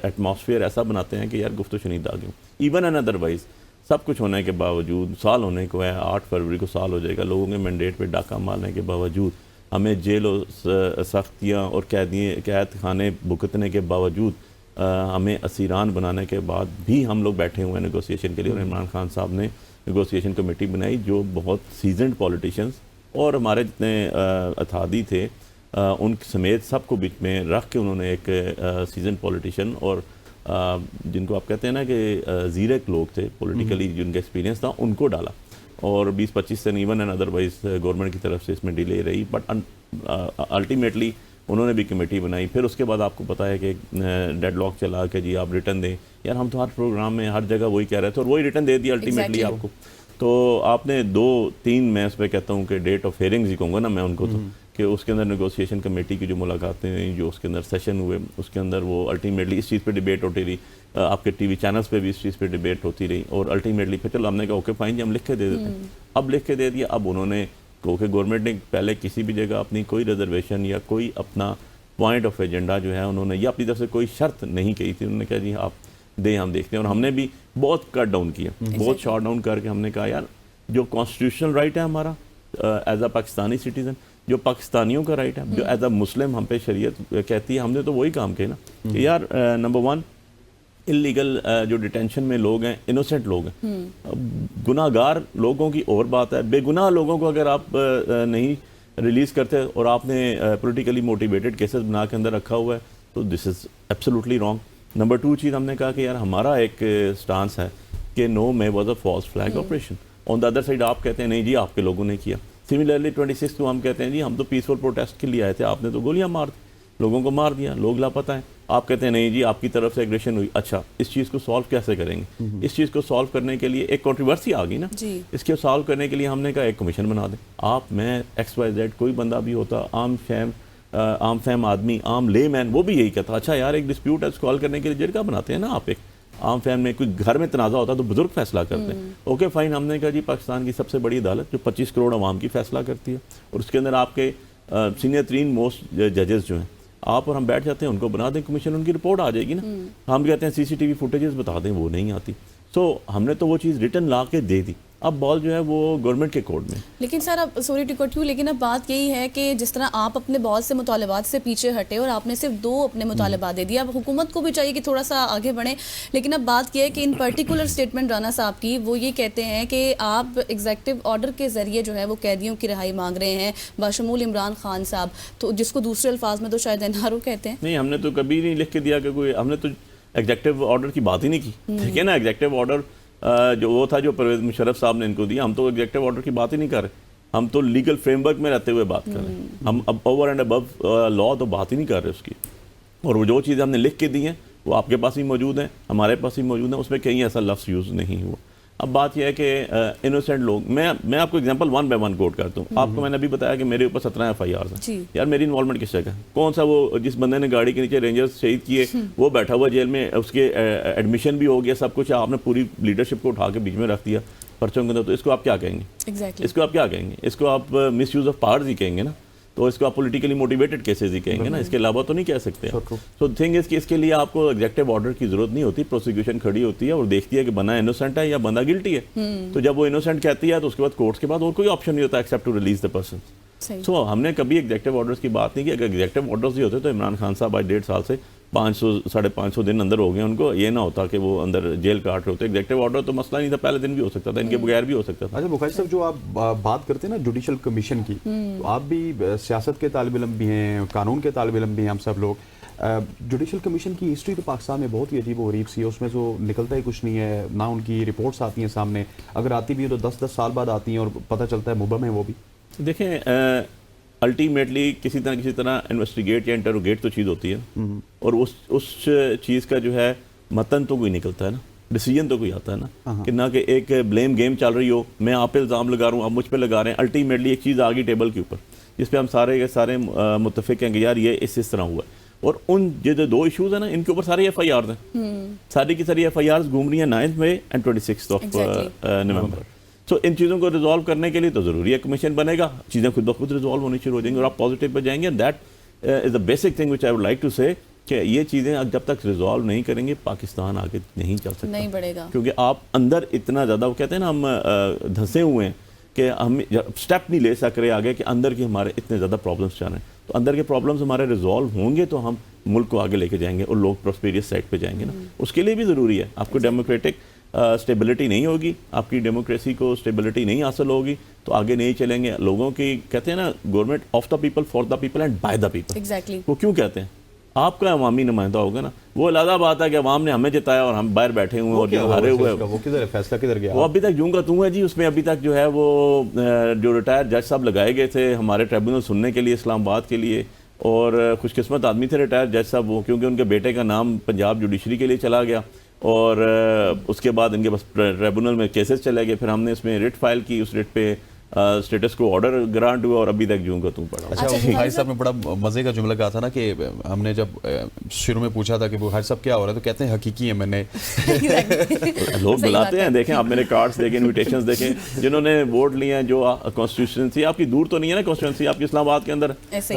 एटमॉस्फेयर ऐसा बनाते हैं कि यार गुफ्तगू शनीद आ गई। इवन एंड अदरवाइज सब कुछ होने के बावजूद, साल होने को है, 8 फरवरी को साल हो जाएगा, लोगों के मैंडेट पर डाका मारने के बावजूद, हमें जेलों सख्तियाँ और कैद खाने भुगतने के बावजूद, हमें असीरान बनाने के बाद भी हम लोग बैठे हुए हैं नेगोशिएशन के लिए। और इमरान खान साहब ने नेगोशिएशन कमेटी बनाई जो बहुत सीजनड पॉलिटिशियंस और हमारे जितने अथादी थे उन समेत सबको बीच में रख के उन्होंने एक सीजन पॉलिटिशियन और जिनको आप कहते हैं ना कि जीरक लोग थे पॉलिटिकली, जिनका एक्सपीरियंस था, उनको डाला। और 20-25 दिन इवन एंड अदरवाइज गवर्नमेंट की तरफ से इसमें डिले रही, बट अल्टीमेटली उन्होंने भी कमेटी बनाई। फिर उसके बाद आपको पता है कि डेडलॉक चला कि जी आप रिटर्न दें। यार हम तो हर प्रोग्राम में हर जगह वही कह रहे थे और वही रिटर्न दे दिया अल्टीमेटली आपको। तो आपने 2-3 मैं इस पर कहता हूँ कि डेट ऑफ हेयरिंग्स ही कहूँगा ना मैं उनको, तो कि उसके अंदर नेगोशिएशन कमेटी की जो मुलाकातें हुई, जो उसके अंदर सेशन हुए, उसके अंदर वो अल्टीमेटली इस चीज़ पे डिबेट होती रही, आपके टीवी चैनल्स पे भी इस चीज़ पे डिबेट होती रही, और अल्टीमेटली फिर चलो हमने कहा ओके फाइन जी हम लिख के दे देते हैं। अब लिख के दे दिया। अब उन्होंने क्योंकि गवर्नमेंट ने पहले किसी भी जगह अपनी कोई रिजर्वेशन या कोई अपना पॉइंट ऑफ एजेंडा जो है उन्होंने या अपनी तरफ से कोई शर्त नहीं कही थी। उन्होंने कहा जी आप दें हम देखते हैं, और हमने भी बहुत कट डाउन किया, बहुत शॉर्ट डाउन करके हमने कहा यार जो कॉन्स्टिट्यूशनल राइट है हमारा एज अ पाकिस्तानी सिटीज़न, जो पाकिस्तानियों का राइट है, जो एज अ मुस्लिम हम पे शरीयत कहती है, हमने तो वही काम किया ना कि यार नंबर 1 इलीगल जो डिटेंशन में लोग हैं, इनोसेंट लोग हैं, गुनाहगार लोगों की और बात है, बेगुनाह लोगों को अगर आप नहीं रिलीज़ करते और आपने पॉलिटिकली मोटिवेटेड केसेस बना के अंदर रखा हुआ है तो this is absolutely wrong. Number 2 चीज़ हमने कहा कि यार हमारा एक स्टांस है कि no may was a false flag operation. On the other side आप कहते हैं नहीं जी आपके लोगों ने किया। सिमिलरली 26 को हम कहते हैं जी हम तो पीसफुल प्रोटेस्ट के लिए आए थे, आपने तो गोलियां मार दी, लोगों को मार दिया, लोग लापता हैं। आप कहते हैं नहीं जी आपकी तरफ से एग्रेशन हुई। अच्छा इस चीज़ को सॉल्व कैसे करेंगे? इस चीज़ को सॉल्व करने के लिए एक कंट्रोवर्सी आ गई ना, इसके सॉल्व करने के लिए हमने कहा एक कमीशन बना दें। आप, मैं, XYZ कोई बंदा भी होता, आम फैम आदमी, आम लेमैन, वो भी यही कहता अच्छा यार एक डिस्प्यूट है सॉल्व करने के लिए जरिका बनाते हैं ना। आप एक आम फैम में कोई घर में तनाज़ा होता तो बुजुर्ग फैसला करते हैं। ओके फाइन, हमने कहा जी पाकिस्तान की सबसे बड़ी अदालत जो 25 करोड़ अवाम की फैसला करती है और उसके अंदर आपके सीनियर 3 मोस्ट जजेस जो हैं, आप और हम बैठ जाते हैं, उनको बना दें कमीशन, उनकी रिपोर्ट आ जाएगी ना। हम कहते हैं CCTV फुटेजेस बता दें, वो नहीं आती। सो हमने तो वो चीज़ रिटर्न ला के दे दी। अब बॉल जो है वो गवर्नमेंट के कोर्ट में। लेकिन सर अब सॉरी टू कट यू, लेकिन अब बात यही है कि जिस तरह आप अपने बहुत से मुतालबात से पीछे हटे और आपने सिर्फ 2 अपने मुतालबात दे दिए, अब हुकूमत को भी चाहिए कि थोड़ा सा आगे बढ़ें। लेकिन अब बात यह है कि इन पर्टिकुलर स्टेटमेंट राना साहब की वो ये कहते हैं कि आप एग्जेक्टिव ऑर्डर के ज़रिए जो है वो कैदियों की रिहाई मांग रहे हैं, बाशमूल इमरान खान साहब, तो जिसको दूसरे अल्फाज में तो शायद NRO कहते हैं। नहीं, हमने तो कभी नहीं लिख के दिया कि कोई, हमने तो एग्जेक्टिव ऑर्डर की बात ही नहीं की। ठीक है ना, एग्जेक्टिव ऑर्डर जो वो था जो परवेज़ मुशर्रफ साहब ने इनको दिया, हम तो एग्जेक्टिव ऑर्डर की बात ही नहीं कर रहे, हम तो लीगल फ्रेमवर्क में रहते हुए बात कर रहे हैं। हम अब ओवर एंड अबव लॉ तो बात ही नहीं कर रहे उसकी। और वो जो चीज़ें हमने लिख के दी हैं वो आपके पास ही मौजूद हैं, हमारे पास ही मौजूद हैं, उसमें कहीं ऐसा लफ्ज़ यूज़ नहीं हुआ। अब बात यह है कि इनोसेंट लोग, मैं आपको एग्जांपल 1 बाय 1 कोट करता हूँ। आपको मैंने अभी बताया कि मेरे ऊपर 17 FIR हैं। यार मेरी इन्वॉल्वमेंट किस जगह? कौन सा वो जिस बंदे ने गाड़ी के नीचे रेंजर्स शहीद किए वो बैठा हुआ जेल में, उसके एडमिशन भी हो गया, सब कुछ, आपने पूरी लीडरशिप को उठा के बीच में रख दिया पर्चों के अंदर, तो इसको आप क्या कहेंगे? इसको आप क्या कहेंगे? इसको आप मिस यूज़ ऑफ पावर्स ही कहेंगे ना, तो इसको आप पॉलिटिकली मोटिवेटेड केसेस ही कहेंगे ना, इसके अलावा तो नहीं कह सकते। सो थिंग इज कि इसके लिए आपको एग्जेक्टिव ऑर्डर की जरूरत नहीं होती, प्रोसिक्यूशन खड़ी होती है और देखती है कि बंदा इनोसेंट है या बंदा गिल्टी है। तो जब वो इनोसेंट कहती है तो उसके बाद कोर्ट्स के बाद और कोई ऑप्शन नहीं होता except to release the person. So हमने कभी एग्जेक्टिव ऑर्डर्स की बात नहीं की। अगर एग्जेक्टिव ऑर्डर्स ही होते तो इमरान खान साहब आज 1.5 साल से 500-550 दिन अंदर हो गए, उनको ये ना होता कि वो अंदर जेल काट रहे होते। एग्जेक्टिव ऑर्डर तो मसला नहीं था, पहले दिन भी हो सकता था, इनके बगैर भी हो सकता था। अच्छा बुखारी साहब, जो आप बात करते हैं ना जुडिशल कमीशन की, तो आप भी सियासत के तालिब इल्म भी हैं, कानून के तालिब इल्म भी हैं, हम सब लोग। जुडिशल कमीशन की हिस्ट्री तो पाकिस्तान में बहुत ही अजीब व गरीब सी है, उसमें तो निकलता ही कुछ नहीं है ना, उनकी रिपोर्ट्स आती हैं सामने, अगर आती भी है तो 10-10 साल बाद आती हैं और पता चलता है मुबम है वो भी। देखें अल्टीमेटली किसी तरह इन्वेस्टिगेट या इंटरोगेट तो चीज़ होती है और उस चीज़ का जो है मतन तो कोई निकलता है ना, डिसीजन तो कोई आता है ना, कि ना कि एक ब्लेम गेम चल रही हो, मैं आप पे इल्ज़ाम लगा रहा हूँ, आप मुझ पे लगा रहे हैं। अल्टीमेटली एक चीज़ आ गई टेबल के ऊपर जिस पे हम सारे के सारे मुत्तफिक हैं कि यार ये इस तरह हुआ है, और उन जो 2 इशूज़ हैं ना इनके ऊपर सारे FIR हैं, सारी की सारी FIR घूम रही हैं 9 मई एंड 26 नवंबर। तो इन चीज़ों को रिजॉल्व करने के लिए तो ज़रूरी है कमीशन बनेगा, चीज़ें खुद ब खुद रिजॉल्व होनी शुरू हो जाएंगी और आप पॉजिटिव पे जाएंगे। That is the basic thing which I would like to say कि ये चीज़ें जब तक रिजॉल्व नहीं करेंगे पाकिस्तान आगे नहीं चल सकता, नहीं बढ़ेगा, क्योंकि आप अंदर इतना ज़्यादा, वो कहते हैं ना हम धंसे हुए हैं कि हम स्टेप नहीं ले सक रहे आगे, कि अंदर के हमारे इतने ज़्यादा प्रॉब्लम्स चल रहे हैं। तो अंदर के प्रॉब्लम्स हमारे रिजॉल्व होंगे तो हम मुल्क को आगे लेके जाएंगे और लोग प्रॉस्पेरियस साइड पे जाएंगे ना, उसके लिए भी ज़रूरी है आपको डेमोक्रेटिक स्टेबिलिटी नहीं होगी, आपकी डेमोक्रेसी को स्टेबिलिटी नहीं हासिल होगी तो आगे नहीं चलेंगे। लोगों की कहते हैं ना, government of the people, for the people and by the people. Exactly. वो क्यों कहते हैं? आपका अवामी नुमाइंदा होगा ना, वो अलग बात है कि अवाम ने हमें जिताया और हम बाहर बैठे हुए और जो हारे हुए। वो किधर है, फैसला किधर गया? वो अभी तक यूं का तू है जी। उसमें अभी तक जो है वो जो रिटायर्ड जज साहब लगाए गए थे हमारे ट्रिब्यूनल सुनने के लिए इस्लामाबाद के लिए, और खुशकिस्मत आदमी थे रिटायर्ड जज साहब वो, क्योंकि उनके बेटे का नाम पंजाब जुडिशरी के लिए चला गया और उसके बाद इनके बस ट्रिब्यूनल में केसेस चले गए। फिर हमने इसमें रिट फाइल की, उस रिट पे स्टेटस को ऑर्डर ग्रांट हुआ और अभी तक यूं का तूं पड़ा। अच्छा, बुखारी साहब ने बड़ा मजे का जुमला कहा था ना कि हमने जब शुरू में पूछा था कि बुखारी साहब क्या हो रहा है, तो कहते हैं हकीकी है मैंने। लोग बुलाते हैं, देखें आप मेरे कार्ड्स देखें, इन्विटेशंस देखें, जिन्होंने वोट लिए हैं, जो कॉन्स्टिट्यूंसी आपकी दूर तो नहीं है ना, कॉन्स्टिट्यूंसी आपकी इस्लामाबाद के अंदर,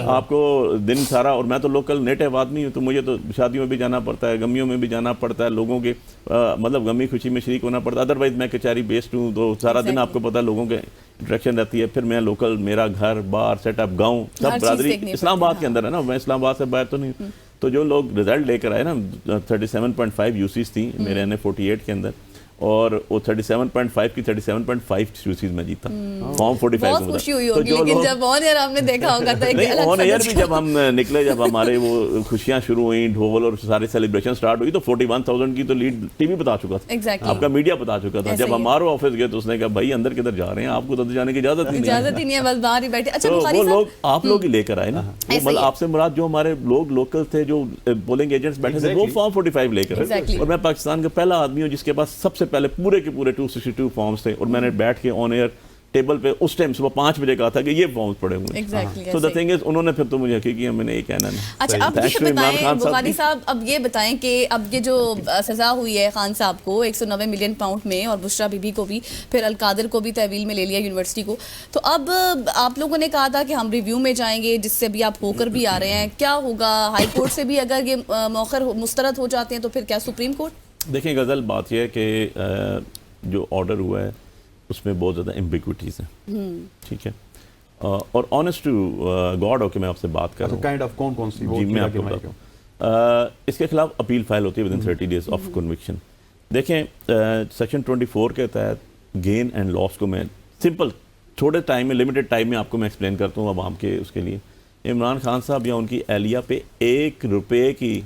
आपको दिन सारा, और मैं तो लोकल नेटिव आदमी हूँ तो मुझे तो शादियों में भी जाना पड़ता है, गमियों में भी जाना पड़ता है, लोगों के मतलब गमी खुशी में शरीक होना पड़ता है। अदरवाइज मैं कचहरी बेस्ड हूँ तो सारा दिन आपको पता है लोगों के इंटरेक्शन रहती है। फिर मैं लोकल, मेरा घर बार सेटअप गांव सब बरादरी इस्लामाबाद के अंदर है ना, मैं इस्लामाबाद से बाहर तो नहीं। तो जो लोग रिजल्ट लेकर आए ना, 37.5 यूसीज थी मेरे NA48 के अंदर, और वो 37.5 की 37.5 यूसीज में जीता फॉर्म 45 में। बहुत खुशी हुई होगी, लेकिन जब ऑन एयर आपने देखा होगा तो एक अलग ऑन एयर भी जब हम निकले, जब हमारे वो खुशियां शुरू हुई, ढोल और सारे सेलिब्रेशन स्टार्ट हुई, तो 41,000 की तो लीड टीवी बता चुका था, exactly. आपका मीडिया बता चुका था। जब हमारे ऑफिस गए तो उसने कहा भाई अंदर किधर जा रहे हैं, आपको तो अंदर जाने की इजाजत ही नहीं है, बस बाहर ही बैठे। अच्छा, वो लोग आप लोग ही लेकर आए ना, मतलब आपसे मुराद जो हमारे लोग लोकल थे, जो पोलिंग एजेंट्स बैठे थे, वो फॉर्म 45 लेकर आए। और मैं पाकिस्तान का पहला आदमी हूँ जिसके पास सबसे पहले पूरे के पूरे 262 फॉर्म्स थे, और मैंने बैठ के ऑन एयर टेबल पे उस टाइम सुबह 5 बजे कहा था कि ये फॉर्म्स पड़े हुए हैं। सो द थिंग इज, उन्होंने फिर तो मुझे हकीकी मैंने ये कहना नहीं। अच्छा, अब ये बताएं बुखारी साहब, अब ये बताएं कि अब ये जो सजा हुई है खान साहब को 190 मिलियन पाउंड में, और बुशरा बीबी को भी, फिर अलकादर को भी तहवील में ले लिया यूनिवर्सिटी को, तो अब आप लोगों ने कहा था कि हम रिव्यू में जाएंगे, जिससे भी आप होकर भी आ रहे हैं, क्या होगा? हाई कोर्ट से भी अगर ये मौखर मुस्तरद हो जाते हैं तो फिर क्या सुप्रीम कोर्ट? देखिए गज़ल, बात यह है कि जो ऑर्डर हुआ है उसमें बहुत ज़्यादा एम्बिग्विटीज़ हैं, ठीक है, और ऑनेस्ट टू गॉड होके मैं आपसे बात कर रहा हूँ। काइंड ऑफ कौन सी? जी मैं आपको बताता हूँ। इसके खिलाफ अपील फाइल होती है विदिन 30 डेज ऑफ कन्विक्शन। देखें, सेक्शन 24 के तहत गेन एंड लॉस को मैं सिंपल थोड़े टाइम में, लिमिटेड टाइम में आपको मैं एक्सप्लेन करता हूँ आवाम के उसके लिए। इमरान खान साहब या उनकी एहलिया पे 1 रुपये की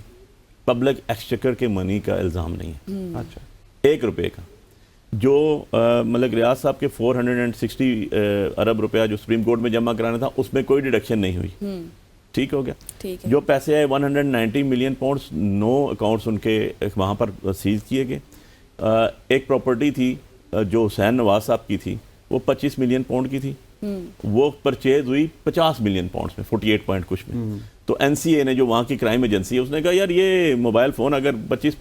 पब्लिक एक्सचेकर के मनी का इल्ज़ाम नहीं है। अच्छा, 1 रुपये का, जो मतलब रियाज साहब के 460 अरब रुपया जो सुप्रीम कोर्ट में जमा कराना था उसमें कोई डिडक्शन नहीं हुई, ठीक हो गया। ठीक है। जो पैसे आए 190 मिलियन पाउंड्स, 9 अकाउंट्स उनके वहाँ पर सीज किए गए। एक प्रॉपर्टी थी जो हुसैन नवाज साहब की थी, वो 25 मिलियन पाउंड की थी, वो परचेज हुई 50 मिलियन पाउंड्स में, 48 पॉइंट कुछ में। तो NCA ने, जो वहाँ की क्राइम एजेंसी है, उसने कहा यार ये मोबाइल फ़ोन अगर 25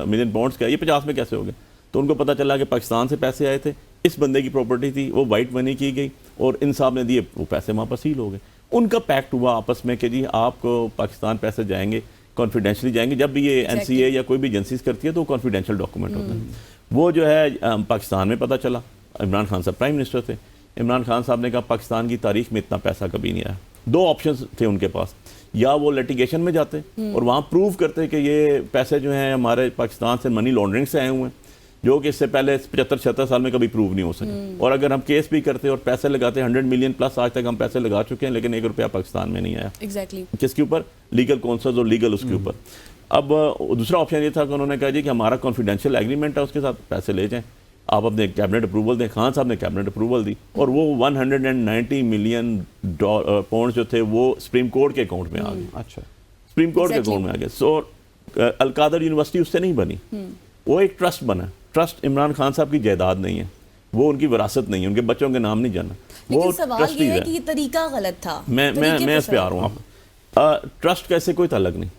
मिलियन पाउंड्स का, ये 50 में कैसे हो गया? तो उनको पता चला कि पाकिस्तान से पैसे आए थे, इस बंदे की प्रॉपर्टी थी, वो वाइट मनी की गई और इन साहब ने दिए, वो पैसे वहाँ पर सील हो गए। उनका पैक्ट हुआ आपस में कि जी आपको पाकिस्तान पैसे जाएंगे, कॉन्फिडेंशली जाएंगे। जब भी ये NCA या कोई भी एजेंसीज करती है तो कॉन्फिडेंशियल डॉक्यूमेंट होता है। वो जो है पाकिस्तान में पता चला, इमरान खान साहब प्राइम मिनिस्टर थे, इमरान खान साहब ने कहा पाकिस्तान की तारीख में इतना पैसा कभी नहीं आया। 2 ऑप्शंस थे उनके पास, या वो लिटिगेशन में जाते और वहाँ प्रूव करते कि ये पैसे जो हैं हमारे पाकिस्तान से मनी लॉन्ड्रिंग से आए हुए हैं, जो कि इससे पहले 75-76 साल में कभी प्रूव नहीं हो सके। और अगर हम केस भी करते और पैसे लगाते, 100 मिलियन प्लस आज तक हम पैसे लगा चुके हैं, लेकिन 1 रुपया पाकिस्तान में नहीं आया। एग्जैक्टली। किसके ऊपर? लीगल काउंसल्स और लीगल उसके ऊपर। अब दूसरा ऑप्शन ये था कि उन्होंने कहा जी कि हमारा कॉन्फिडेंशियल एग्रीमेंट है, उसके साथ पैसे ले जाएं, आप अपने कैबिनेट अप्रूवल दें। खान साहब ने कैबिनेट अप्रूवल दी और वो 190 मिलियन पाउंड जो थे वो सुप्रीम कोर्ट के अकाउंट में आ गए। अच्छा, सुप्रीम कोर्ट के अकाउंट में आ गए। सो अलकादर यूनिवर्सिटी उससे नहीं बनी, वो एक ट्रस्ट बना। ट्रस्ट इमरान खान साहब की जायदाद नहीं है, वो उनकी विरासत नहीं है, उनके बच्चों के नाम नहीं जाना। वो सवाल ये है कि ये तरीका गलत था। मैं इस पे आ रहा हूँ। ट्रस्ट कैसे कोई ताल्लुक नहीं,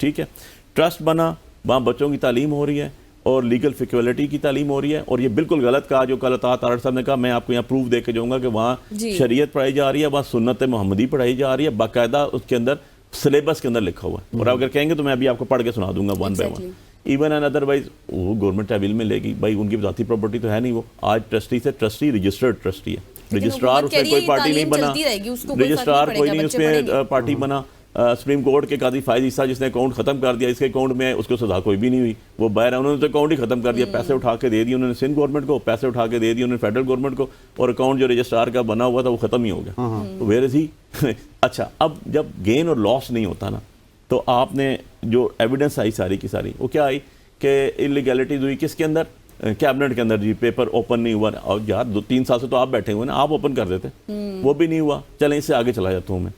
ठीक है। ट्रस्ट बना, वहाँ बच्चों की तालीम हो रही है और लीगल फिक्वलिटी की तालीम हो रही है, और ये बिल्कुल गलत कहा जो कल अता तारड़ साहब ने कहा। मैं आपको यहाँ प्रूफ दे के जाऊँगा कि वहाँ शरीयत पढ़ाई जा रही है, वहाँ सुन्नत मोहम्मदी पढ़ाई जा रही है, बाकायदा उसके अंदर सिलेबस के अंदर लिखा हुआ है। और अगर कहेंगे तो मैं अभी आपको पढ़ के सुना दूंगा 1 बाय 1। इवन एंड अदरवाइज वो गवर्नमेंट तहवील में लेगी, भाई उनकी ज़ाती प्रॉपर्टी तो है नहीं। वो आज ट्रस्टी से ट्रस्टी रजिस्टर्ड ट्रस्टी है, रजिस्ट्रार उसमें कोई पार्टी नहीं बना, रजिस्ट्रार कोई नहीं उसमें पार्टी बना, सुप्रीम कोर्ट के काजी फायज ईसा जिसने अकाउंट ख़त्म कर दिया, इसके अकाउंट में उसको सजा कोई भी नहीं हुई, वो बाहर है, उन्होंने तो अकाउंट ही ख़त्म कर दिया, पैसे उठा के दे दिए उन्होंने सिंध गवर्नमेंट को, पैसे उठा के दे दिए उन्होंने फेडरल गवर्नमेंट को, और अकाउंट जो रजिस्ट्रार का बना हुआ था वो ख़त्म ही हो गया। तो वेयर इज ही अच्छा, अब जब गेन और लॉस नहीं होता ना, तो आपने जो एविडेंस आई सारी की सारी, वो क्या आई कि इलीगैलिटीज हुई किसके अंदर, कैबिनेट के अंदर जी, पेपर ओपन नहीं हुआ। और यार 2-3 साल से तो आप बैठे हुए ना, आप ओपन कर देते, वो भी नहीं हुआ। चलें इससे आगे चला जाता हूँ मैं।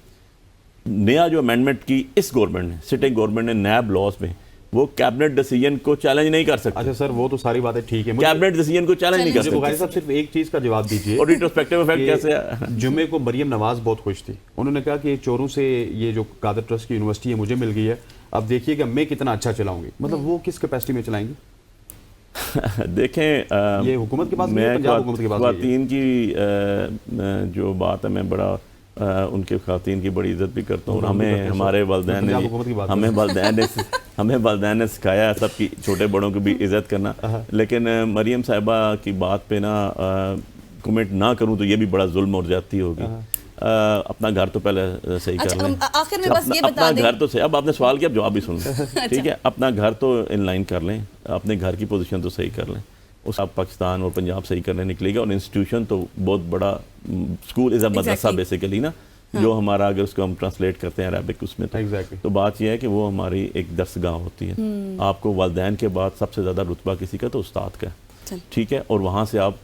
नया जो अमेंडमेंट की इस गवर्नमेंट ने, सिटिंग गवर्नमेंट ने नैब लॉज में, वो कैबिनेट डिसीजन को चैलेंज नहीं कर सकते। अच्छा सर, वो तो सारी बातें ठीक है, कैबिनेट डिसीजन को चैलेंज नहीं कर सकते। बुखारी साहब सिर्फ एक चीज का जवाब दीजिए, और रिट्रोस्पेक्टिव इफेक्ट कैसे है? जुमे को मरियम नवाज बहुत खुश थी, उन्होंने कहा कि चोरों से ये जो कादर ट्रस्ट की यूनिवर्सिटी है मुझे मिल गई है, अब देखिएगा मैं कितना अच्छा चलाऊंगी। मतलब वो किस कैपेसिटी में चलाएंगी? देखें, ये हुकूमत के पास मैं पंजाब हुकूमत के पास ख़वातीन की जो बात है, मैं बड़ा उनके ख़वातीन की बड़ी इज्जत भी करता हूँ। हमें हमारे वालिदैन ने हमें वालिदैन ने सिखाया है सबकी, छोटे बड़ों की भी इज़्ज़त करना। लेकिन मरियम साहिबा की बात पे ना कमेंट ना करूँ तो ये भी बड़ा जुल्म और ज़्यादती होगी। अपना घर तो पहले सही कर लें। आखिर में बस ये बता अपना दें, घर तो सही, अब आपने सवाल किया, अब जवाब भी सुन लें, ठीक है? अपना घर तो इन लाइन कर लें, अपने घर की पोजीशन तो सही कर लें, उस आप पाकिस्तान और पंजाब सही करने निकलेगा। और इंस्टीट्यूशन तो बहुत बड़ा, school is a Madrasa basically ना, जो हमारा अगर उसको हम ट्रांसलेट करते हैं अरबिक उसमें तो बात यह है कि वो हमारी एक दरसगाह होती है। आपको वालिदैन के बाद सबसे ज़्यादा रुतबा किसी का तो उस्ताद का है, ठीक है? और वहाँ से आप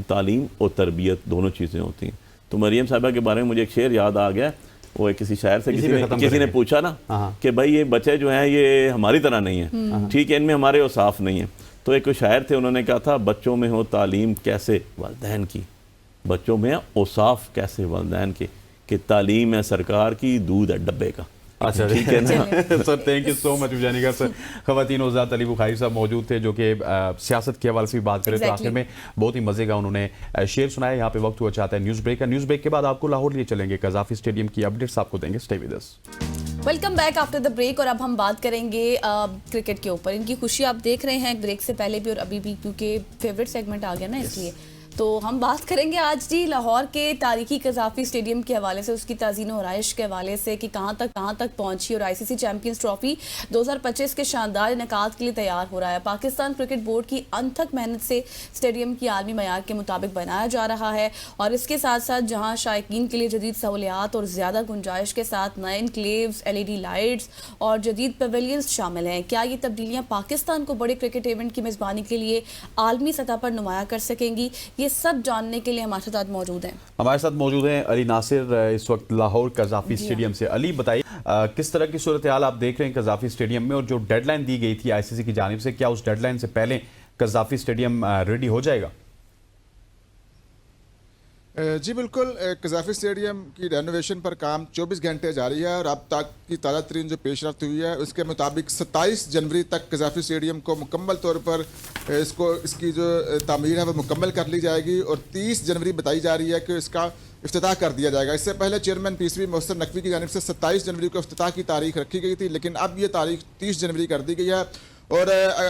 तालीम और तरबियत दोनों चीज़ें होती हैं। तो मरियम साहिबा के बारे में मुझे एक शेर याद आ गया, वो किसी शायर से किसी ने पूछा ना कि भाई ये बच्चे जो हैं ये हमारी तरह नहीं है, ठीक है, इनमें हमारे औसाफ नहीं है। तो एक शायर थे, उन्होंने कहा था, बच्चों में हो तालीम कैसे वालिदैन की, बच्चों में औसाफ कैसे वालिदैन की, कि तालीम है सरकार की, दूध है डब्बे का। अच्छा, ठीक है ना sir, thank you so much जानिएगा सर। ख़वातीन उज़्ज़ात अली बुखारी साहब मौजूद थे, जो कि सियासत के हवाले से भी बात करें। तो आखिर में बहुत ही मज़े का उन्होंने शेर सुनाया। यहाँ पे वक्त हुआ चाहता है न्यूज़ ब्रेक का। न्यूज़ ब्रेक के बाद आपको लाहौर लिए चलेंगे, कज़ाफ़ी स्टेडियम की अपडेट्स आपको देंगे। Stay with us. Welcome back after the break. और अब हम बात करेंगे क्रिकेट के ऊपर। इनकी खुशी आप देख रहे हैं ब्रेक से पहले भी और अभी भी, क्योंकि फेवरेट सेगमेंट आ गया ना, इसलिए तो हम बात करेंगे आज जी लाहौर के तारीखी कज़ाफ़ी स्टेडियम के हवाले से, उसकी ताज़ीन और आयश के हवाले से कि कहाँ तक पहुँची और आईसीसी चैंपियंस ट्रॉफी 2025 के शानदार इनेकाद के लिए तैयार हो रहा है। पाकिस्तान क्रिकेट बोर्ड की अनथक मेहनत से स्टेडियम की आलमी मयार के मुताबिक बनाया जा रहा है, और इसके साथ साथ जहाँ शायकीन के लिए जदीद सहूलियात और ज़्यादा गुंजाइश के साथ नए इनक्लेव्स, LED लाइट्स और जदीद पवेलियंस शामिल हैं। क्या ये तब्दीलियाँ पाकिस्तान को बड़े क्रिकेट इवेंट की मेज़बानी के लिए आलमी सतह पर नुमाया कर सकेंगी? ये सब जानने के लिए हमारे साथ मौजूद हैं अली नासिर इस वक्त लाहौर कज़ाफ़ी स्टेडियम से। अली बताइए, किस तरह की सूरत हाल आप देख रहे हैं कज़ाफ़ी स्टेडियम में, और जो डेडलाइन दी गई थी आईसीसी की जानिब से, क्या उस डेडलाइन से पहले कज़ाफ़ी स्टेडियम रेडी हो जाएगा? जी बिल्कुल, कज़ाफ़ी स्टेडियम की रेनोवेशन पर काम 24 घंटे जारी है, और अब तक की ताज़ा तरीन जो पेशरफ्त हुई है उसके मुताबिक 27 जनवरी तक कज़ाफ़ी स्टेडियम को मुकम्मल तौर पर इसकी जो तामीर है वो मुकम्मल कर ली जाएगी, और 30 जनवरी बताई जा रही है कि इसका इफ्तिताह कर दिया जाएगा। इससे पहले चेयरमैन पीसीबी मोहसिन नकवी की जानिब से 27 जनवरी को इफ्तिताह की तारीख रखी गई थी, लेकिन अब ये तारीख 30 जनवरी कर दी गई है। और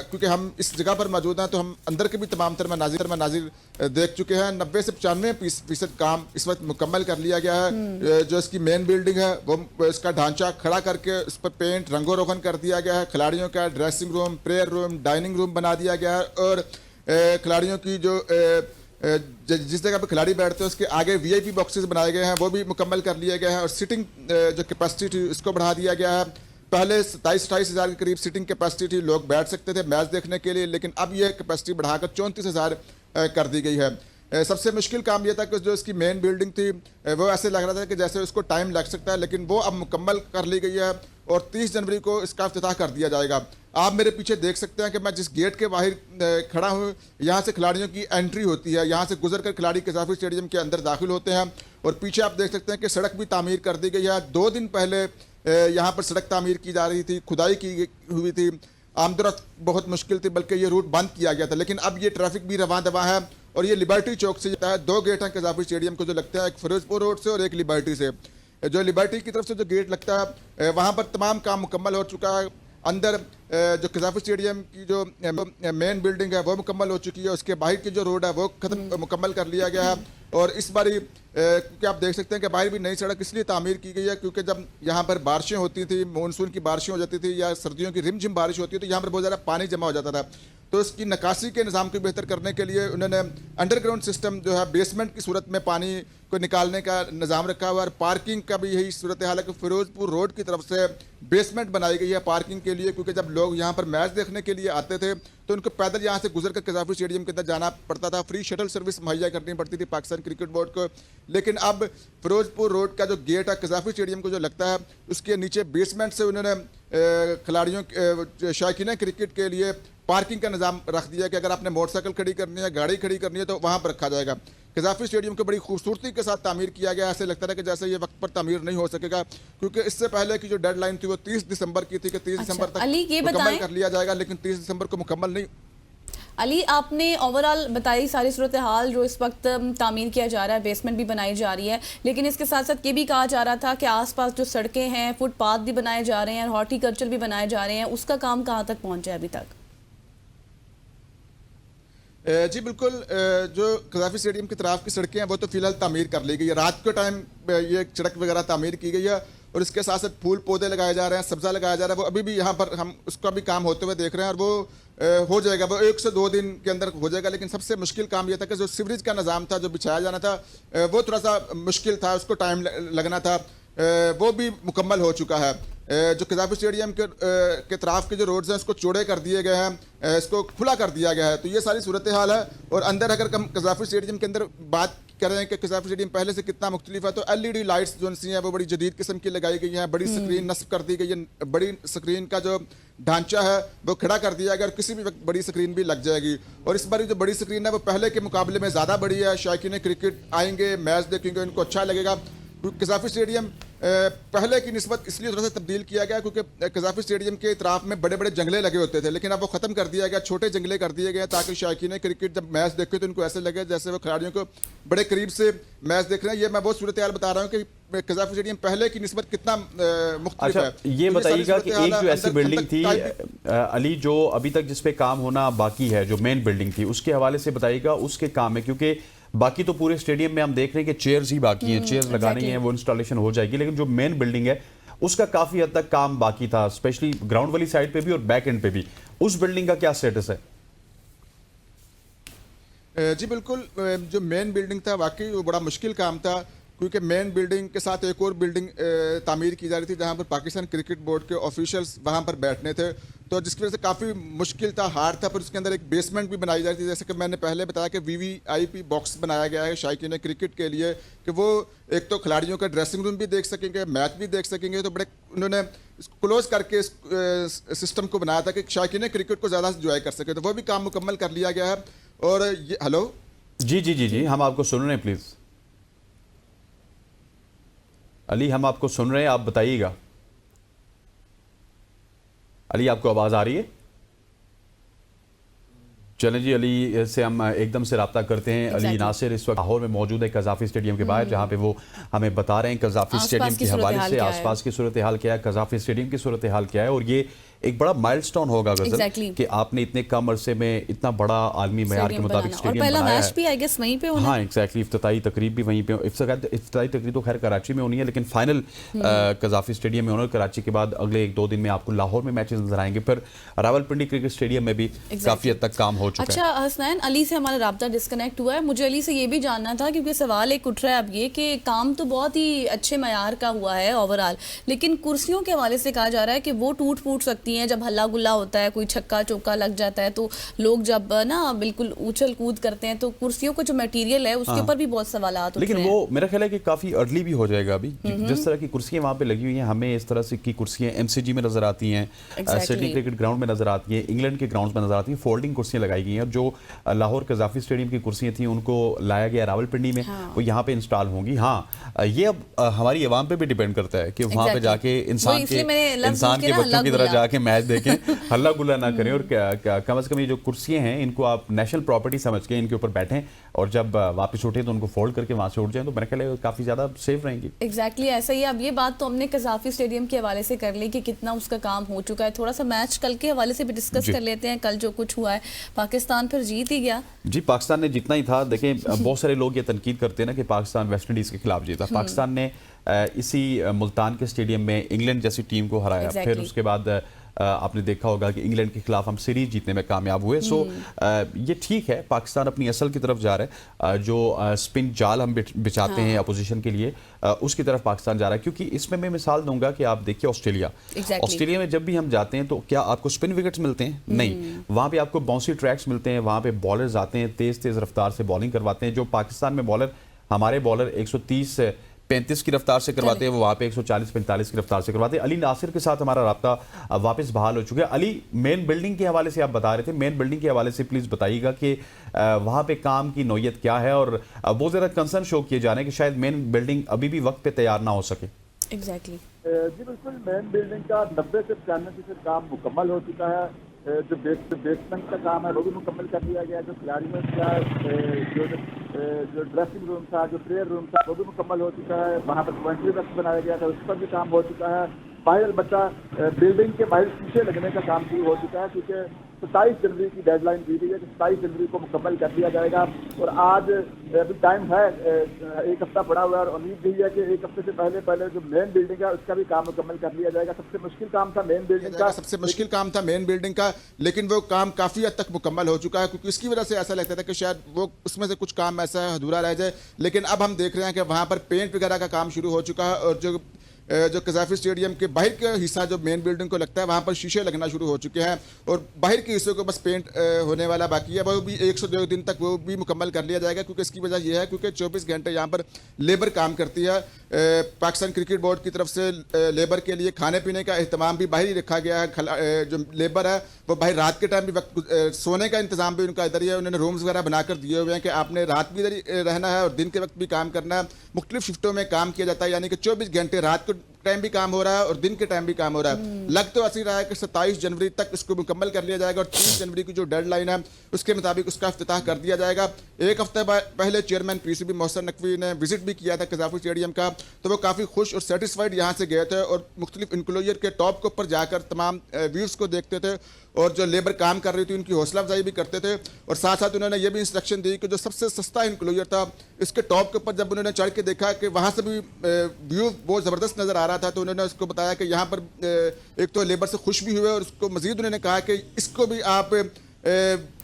क्योंकि हम इस जगह पर मौजूद हैं तो हम अंदर के भी तमाम तर मनाजिर देख चुके हैं। 90 से 95% काम इस वक्त मुकम्मल कर लिया गया है। जो इसकी मेन बिल्डिंग है वो इसका ढांचा खड़ा करके उस पर पेंट रंगो रोगन कर दिया गया है। खिलाड़ियों का dressing room, prayer room, dining room बना दिया गया है, और खिलाड़ियों की जो जिस जगह पर खिलाड़ी बैठते हैं उसके आगे VIP बॉक्सेस बनाए गए हैं, वो भी मुकम्मल कर लिए गए हैं। और सिटिंग जो कैपेसिटी थी उसको बढ़ा दिया गया है। पहले 27-28 हज़ार के करीब सिटिंग कैपेसिटी थी, लोग बैठ सकते थे मैच देखने के लिए, लेकिन अब यह कैपेसिटी बढ़ाकर 34,000 कर दी गई है। सबसे मुश्किल काम यह था कि जो इसकी मेन बिल्डिंग थी वो ऐसे लग रहा था कि जैसे उसको टाइम लग सकता है, लेकिन वो अब मुकम्मल कर ली गई है, और 30 जनवरी को इसका इफ्तिताह कर दिया जाएगा। आप मेरे पीछे देख सकते हैं कि मैं जिस गेट के बाहर खड़ा हूँ, यहाँ से खिलाड़ियों की एंट्री होती है, यहाँ से गुजर कर खिलाड़ी कज़ाफ़ी स्टेडियम के अंदर दाखिल होते हैं। और पीछे आप देख सकते हैं कि सड़क भी तामीर कर दी गई है। 2 दिन पहले यहाँ पर सड़क तामीर की जा रही थी, खुदाई की हुई थी, आमदोरफ्त बहुत मुश्किल थी, बल्कि ये रूट बंद किया गया था, लेकिन अब ये ट्रैफिक भी रवां दवा है। और ये लिबर्टी चौक से जाता है। 2 गेट हैं कज़ाफ़ी स्टेडियम को जो लगता है, एक फिरोजपुर रोड से और एक लिबर्टी से। जो लिबर्टी की तरफ से जो गेट लगता है वहाँ पर तमाम काम मुकम्मल हो चुका है। अंदर जो कज़ाफ़ी स्टेडियम की जो मेन बिल्डिंग है वो मुकम्मल हो चुकी है, उसके बाहर की जो रोड है वो मुकम्मल कर लिया गया है। और इस बारी क्योंकि आप देख सकते हैं कि बाहर भी नई सड़क इसलिए तामीर की गई है क्योंकि जब यहाँ पर बारिशें होती थी, मानसून की बारिशें हो जाती थी या सर्दियों की रिमझिम बारिश होती है तो यहाँ पर बहुत ज़्यादा पानी जमा हो जाता था। तो इसकी निकासी के निज़ाम को बेहतर करने के लिए उन्होंने अंडरग्राउंड सिस्टम जो है बेसमेंट की सूरत में पानी को निकालने का निज़ाम रखा हुआ है। और पार्किंग का भी यही सूरत हाल है कि फिरोजपुर रोड की तरफ से बेसमेंट बनाई गई है पार्किंग के लिए, क्योंकि जब लोग यहाँ पर मैच देखने के लिए आते थे तो उनको पैदल यहाँ से गुजर कर कज़ाफ़ी स्टेडियम के अंदर जाना पड़ता था। फ्री शटल सर्विस मुहैया करनी पड़ती थी पाकिस्तान क्रिकेट बोर्ड को। लेकिन अब फिरोजपुर रोड का जो गेट है कज़ाफ़ी स्टेडियम को जो लगता है उसके नीचे बेसमेंट से उन्होंने खिलाड़ियों शौकीन क्रिकेट के लिए पार्किंग का निज़ाम रख दिया कि अगर आपने मोटरसाइकिल खड़ी करनी है, गाड़ी खड़ी करनी है तो वहाँ पर रखा जाएगा। कज़ाफ़ी स्टेडियम को बड़ी खूबसूरती के साथ तामीर किया गया। ऐसे लगता है कि जैसे ये वक्त पर तामीर नहीं हो सकेगा, क्योंकि इससे पहले की जो डेडलाइन थी वो 30 दिसंबर की थी कि 30 दिसंबर तक मुकम्मल कर लिया जाएगा, लेकिन 30 दिसंबर को मुकम्मल नहीं। अली, आपने ओवरऑल बताई सारी सूरत हाल जो इस वक्त तामीर किया जा रहा है, बेसमेंट भी बनाई जा रही है, लेकिन इसके साथ साथ ये भी कहा जा रहा था कि आसपास जो सड़कें हैं, फुटपाथ भी बनाए जा रहे हैं, हॉर्टिकल्चर भी बनाए जा रहे हैं, उसका काम कहाँ तक पहुँचा है अभी तक? जी बिल्कुल, जो कज़ाफ़ी स्टेडियम की तरफ की सड़कें हैं वो तो फिलहाल तामीर कर ली गई है। रात के टाइम ये सड़क वगैरह तामीर की गई है और इसके साथ साथ फूल पौधे लगाए जा रहे हैं, सब्ज़ा लगाया जा रहा है। वो अभी भी यहाँ पर हम उसका भी काम होते हुए देख रहे हैं और वो हो जाएगा, वो 1 से 2 दिन के अंदर हो जाएगा। लेकिन सबसे मुश्किल काम यह था कि जो सीवरेज का निज़ाम था जो बिछाया जाना था वो थोड़ा सा मुश्किल था, उसको टाइम लगना था, वो भी मुकम्मल हो चुका है। जो कज़ाफ़ी स्टेडियम के तरफ के जो रोड्स हैं उसको चौड़े कर दिए गए हैं, इसको खुला कर दिया गया है। तो ये सारी सूरत हाल है। और अंदर अगर हम कज़ाफ़ी स्टेडियम के अंदर बात कर रहे हैं कि कज़ाफ़ी स्टेडियम पहले से कितना मुख्तलिफ है, तो LED लाइट्स जो सी हैं वो बड़ी जदीद किस्म की लगाई गई हैं, बड़ी स्क्रीन नस्ब कर दी गई है, बड़ी स्क्रीन का जो ढांचा है वो खड़ा कर दिया गया और किसी भी वक्त बड़ी स्क्रीन भी लग जाएगी। और इस बार जो बड़ी स्क्रीन है वो पहले के मुकाबले में ज़्यादा बड़ी है। शौकीन क्रिकेट आएंगे, मैच देखेंगे, उनको अच्छा लगेगा। कज़ाफ़ी स्टेडियम पहले की निस्बत इसलिए थोड़ा सा तब्दील किया गया क्योंकि कज़ाफ़ी स्टेडियम के इतराफ़ में बड़े बड़े जंगले लगे होते थे, लेकिन अब वो ख़त्म कर दिया गया, छोटे जंगले कर दिए गए ताकि शौकीन क्रिकेट जब मैच देखे तो उनको ऐसे लगे जैसे वो खिलाड़ियों को बड़े करीब से मैच देख रहे हैं। ये मैं बहुत सूरत हाल बता रहा हूँ कि कज़ाफ़ी स्टेडियम पहले की निस्बत कितना मुख्तलिफ है। ये बताइएगा कि एक जो ऐसी बिल्डिंग थी अली जो अभी तक जिस पे काम होना बाकी है, जो मेन बिल्डिंग थी, उसके हवाले से बताइएगा उसके काम है, क्योंकि बाकी तो पूरे स्टेडियम में हम देख रहे हैं कि चेयर्स ही बाकी हैं, चेयर्स लगानी है, वो इंस्टॉलेशन हो जाएगी, लेकिन जो मेन बिल्डिंग है उसका काफी हद तक काम बाकी था, स्पेशली ग्राउंड वाली साइड पे भी और बैक एंड पे भी। उस बिल्डिंग का क्या स्टेटस है? जी बिल्कुल, जो मेन बिल्डिंग था वाकई वो बड़ा मुश्किल काम था, क्योंकि मेन बिल्डिंग के साथ एक और बिल्डिंग तामीर की जा रही थी जहां पर पाकिस्तान क्रिकेट बोर्ड के ऑफिशियल्स वहां पर बैठने थे, तो जिसकी वजह से काफ़ी मुश्किल था, हार्ड था। पर उसके अंदर एक बेसमेंट भी बनाई जा रही थी, जैसे कि मैंने पहले बताया कि VVIP बॉक्स बनाया गया है शौकीन क्रिकेट के लिए कि वो एक तो खिलाड़ियों का ड्रेसिंग रूम भी देख सकेंगे, मैच भी देख सकेंगे। तो बड़े उन्होंने क्लोज करके सिस्टम को बनाया था कि शौकीन क्रिकेट को ज़्यादा इंजॉय कर सके, तो वो भी काम मुकम्मल कर लिया गया है। और ये हेलो जी हम आपको सुन रहे हैं, प्लीज अली, हम आपको सुन रहे हैं, आप बताइएगा। अली, आपको आवाज आ रही है? चलें जी, अली से हम एकदम से रब्ता करते हैं। अली नासिर इस वक्त लाहौर में मौजूद है कज़ाफ़ी स्टेडियम के बाहर, जहां पे वो हमें बता रहे हैं कज़ाफ़ी स्टेडियम के हवाले से आसपास की सूरत हाल क्या है, कज़ाफ़ी स्टेडियम की सूरत हाल क्या है। और ये एक बड़ा माइलस्टोन होगा गज़ल कि आपने इतने कम अरसे में इतना बड़ा आलमी मेयार के मुताबिक स्टेडियम बनाया है। भी आई गेस वहीं पे होना। हाँ एग्जैक्टली, इफ्तिताई तकरीब भी वहीं पे, इफ्तिताई तकरीब तो खैर कराची में होनी है, लेकिन फाइनल कज़ाफ़ी स्टेडियम में होना। कराची के बाद अगले 1-2 दिन में आपको लाहौर में मैचेस नजर आएंगे, फिर रावलपिंडी क्रिकेट स्टेडियम में भी काफी हद तक काम हो चुका है। अच्छा हसनैन, अली से हमारा राब्ता डिस्कनेक्ट हुआ है। मुझे अली से ये भी जानना था, क्योंकि सवाल एक उठ रहा है अब ये कि काम तो बहुत ही अच्छे मयार का हुआ है ओवरऑल, लेकिन कुर्सियों के हवाले से कहा जा रहा है कि वो टूट फूट सकती हैं जब हल्ला गुल्ला होता है, कोई छक्का चौका लग जाता है, तो लोग जब ना बिल्कुल उछल कूद करते हैं तो कुर्सियों का जो मटेरियल है उसके ऊपर भी बहुत सवालात उठ रहे हैं। लेकिन वो मेरा ख्याल है कि काफी अर्ली भी हो जाएगा अभी, जिस तरह की कुर्सियां वहां पे लगी हुई हैं, हमें इस तरह से की कुर्सियां MCG में नजर आती हैं, सिडनी क्रिकेट ग्राउंड में नजर आती हैं, इंग्लैंड के ग्राउंड में नजर आती हैं, फोल्डिंग कुर्सियां लगाई गई हैं। और जो लाहौर कज़ाफ़ी स्टेडियम की कुर्सियां थी उनको लाया गया रावलपिंडी में, वो यहाँ पे इंस्टॉल होंगी। हाँ, ये अब हमारी आवाम पे भी डिपेंड करता है कि वहाँ पे जाके इंसान के बच्चों की तरह जाके आके मैच देखें, हल्ला गुल्ला ना करें, और कम से कम ये जो कुर्सियाँ हैं इनको आप नेशनल प्रॉपर्टी समझ के इनके ऊपर बैठें, और जब वापस उठें तो उनको फोल्ड करके वहाँ से उठ जाएं, तो मेरे ख्याल है काफ़ी ज़्यादा सेफ रहेंगी। एग्जैक्टली ऐसा ही। अब ये बात तो हमने कज़ाफ़ी स्टेडियम के हवाले से कर ली कि कितना उसका काम हो चुका है, थोड़ा सा मैच कल के हवाले से भी डिस्कस कर लेते हैं। कल जो कुछ हुआ है, पाकिस्तान फिर जीत ही गया। जी, पाकिस्तान ने जीतना ही था। देखें, बहुत सारे लोग ये तनकीद करते हैं ना कि पाकिस्तान वेस्ट इंडीज़ के खिलाफ जीता। पाकिस्तान ने इसी मुल्तान के स्टेडियम में इंग्लैंड जैसी टीम को हराया। फिर उसके बाद आपने देखा होगा कि इंग्लैंड के खिलाफ हम सीरीज जीतने में कामयाब हुए। सो ये ठीक है, पाकिस्तान अपनी असल की तरफ जा रहा है। जो स्पिन जाल हम बिछाते हैं अपोजिशन के लिए, उसकी तरफ पाकिस्तान जा रहा है। क्योंकि इसमें मैं मिसाल दूंगा कि आप देखिए ऑस्ट्रेलिया, ऑस्ट्रेलिया में जब भी हम जाते हैं तो क्या आपको स्पिन विकेट्स मिलते हैं? नहीं, वहाँ पे आपको बाउंसी ट्रैक्स मिलते हैं, वहाँ पे बॉलर्स आते हैं, तेज़ तेज़ रफ्तार से बॉलिंग करवाते हैं। जो पाकिस्तान में बॉलर, हमारे बॉलर 130-35 की रफ्तार से करवाते हैं, वो वहाँ पे 140-45 की रफ्तार से करवाते हैं। अली नासिर के साथ हमारा राब्ता वापस बहाल हो चुका है। अली, मेन बिल्डिंग के हवाले से आप बता रहे थे, मेन बिल्डिंग के हवाले से प्लीज़ बताइएगा कि वहाँ पे काम की नौयत क्या है, और बहुत ज़्यादा कंसर्न शो किए जा रहे हैं कि शायद मेन बिल्डिंग अभी भी वक्त पे तैयार ना हो सके। एग्जैक्टली जी बिल्कुल, मेन बिल्डिंग का 90 से 95% काम मुकम्मल हो चुका है। जो बेसमेंट का काम है वो भी मुकम्मल कर दिया गया। जो खिलाड़ियों का जो ड्रेसिंग रूम था, जो प्रेयर रूम था, वो भी मुकम्मल हो चुका है। वहाँ पर कमेंट्री बॉक्स बनाया गया था, उस पर भी काम हो चुका है। बाहर अलबत्ता बिल्डिंग के बाहर शीशे लगने का काम शुरू हो चुका है, क्योंकि 27 जनवरी की डेडलाइन दी गई है कि 27 जनवरी को मुकम्मल कर दिया जाएगा। और आज अभी टाइम है, एक हफ्ता पड़ा हुआ है, और उम्मीद भी है कि एक हफ्ते से पहले जो मेन बिल्डिंग है उसका भी काम मुकम्मल कर लिया जाएगा। सबसे मुश्किल काम था मेन बिल्डिंग का, लेकिन वो काम काफ़ी हद तक मुकम्मल हो चुका है। क्योंकि इसकी वजह से ऐसा लगता था कि शायद वो उसमें से कुछ काम ऐसा अधूरा रह जाए, लेकिन अब हम देख रहे हैं कि वहाँ पर पेंट वगैरह का काम शुरू हो चुका है। और जो कज़ाफ़ी स्टेडियम के बाहर का हिस्सा जो मेन बिल्डिंग को लगता है, वहाँ पर शीशे लगना शुरू हो चुके हैं, और बाहर के हिस्सों को बस पेंट होने वाला बाकी है। वो भी 102 दिन तक वो भी मुकम्मल कर लिया जाएगा। क्योंकि इसकी वजह यह है क्योंकि 24 घंटे यहाँ पर लेबर काम करती है। पाकिस्तान क्रिकेट बोर्ड की तरफ से लेबर के लिए खाने पीने का अहतमाम भी बाहर ही रखा गया है। जो लेबर है वो बाहर रात के टाइम भी वक्त सोने का इंतजाम भी उनका इधर ही है। उन्होंने रूम्स वगैरह बनाकर दिए हुए हैं कि आपने रात भी इधर ही रहना है और दिन के वक्त भी काम करना है। मुख्तलिफ शिफ्टों में काम किया जाता है, यानी कि 24 घंटे रात को टाइम भी काम हो रहा है और दिन के टाइम भी काम हो रहा है। लग तो ऐसी रहा है कि 27 जनवरी तक इसको मुकम्मल कर लिया जाएगा, और 30 जनवरी की जो डेडलाइन है उसके मुताबिक उसका इफ्तिताह कर दिया जाएगा। एक हफ्ते पहले चेयरमैन पीसीबी मोहसिन नकवी ने विजिट भी किया था कज़ाफ़ी स्टेडियम का, तो वो काफ़ी खुश और सेटिस्फाइड यहाँ से गए थे, और मुख्तलिफ इंक्लोजर के टॉप के ऊपर जाकर तमाम व्यूज़ को देखते थे, और जो लेबर काम कर रही थी उनकी हौसला अफजाई भी करते थे। और साथ साथ उन्होंने ये भी इंस्ट्रक्शन दी कि जो सबसे सस्ता इंक्लोजर था, इसके टॉप के ऊपर जब उन्होंने चढ़ के देखा कि वहाँ से भी व्यू बहुत ज़बरदस्त नज़र आ रहा था, तो उन्होंने उसको बताया कि यहाँ पर एक तो लेबर से खुश भी हुए, और उसको मज़ीद उन्होंने कहा कि इसको भी आप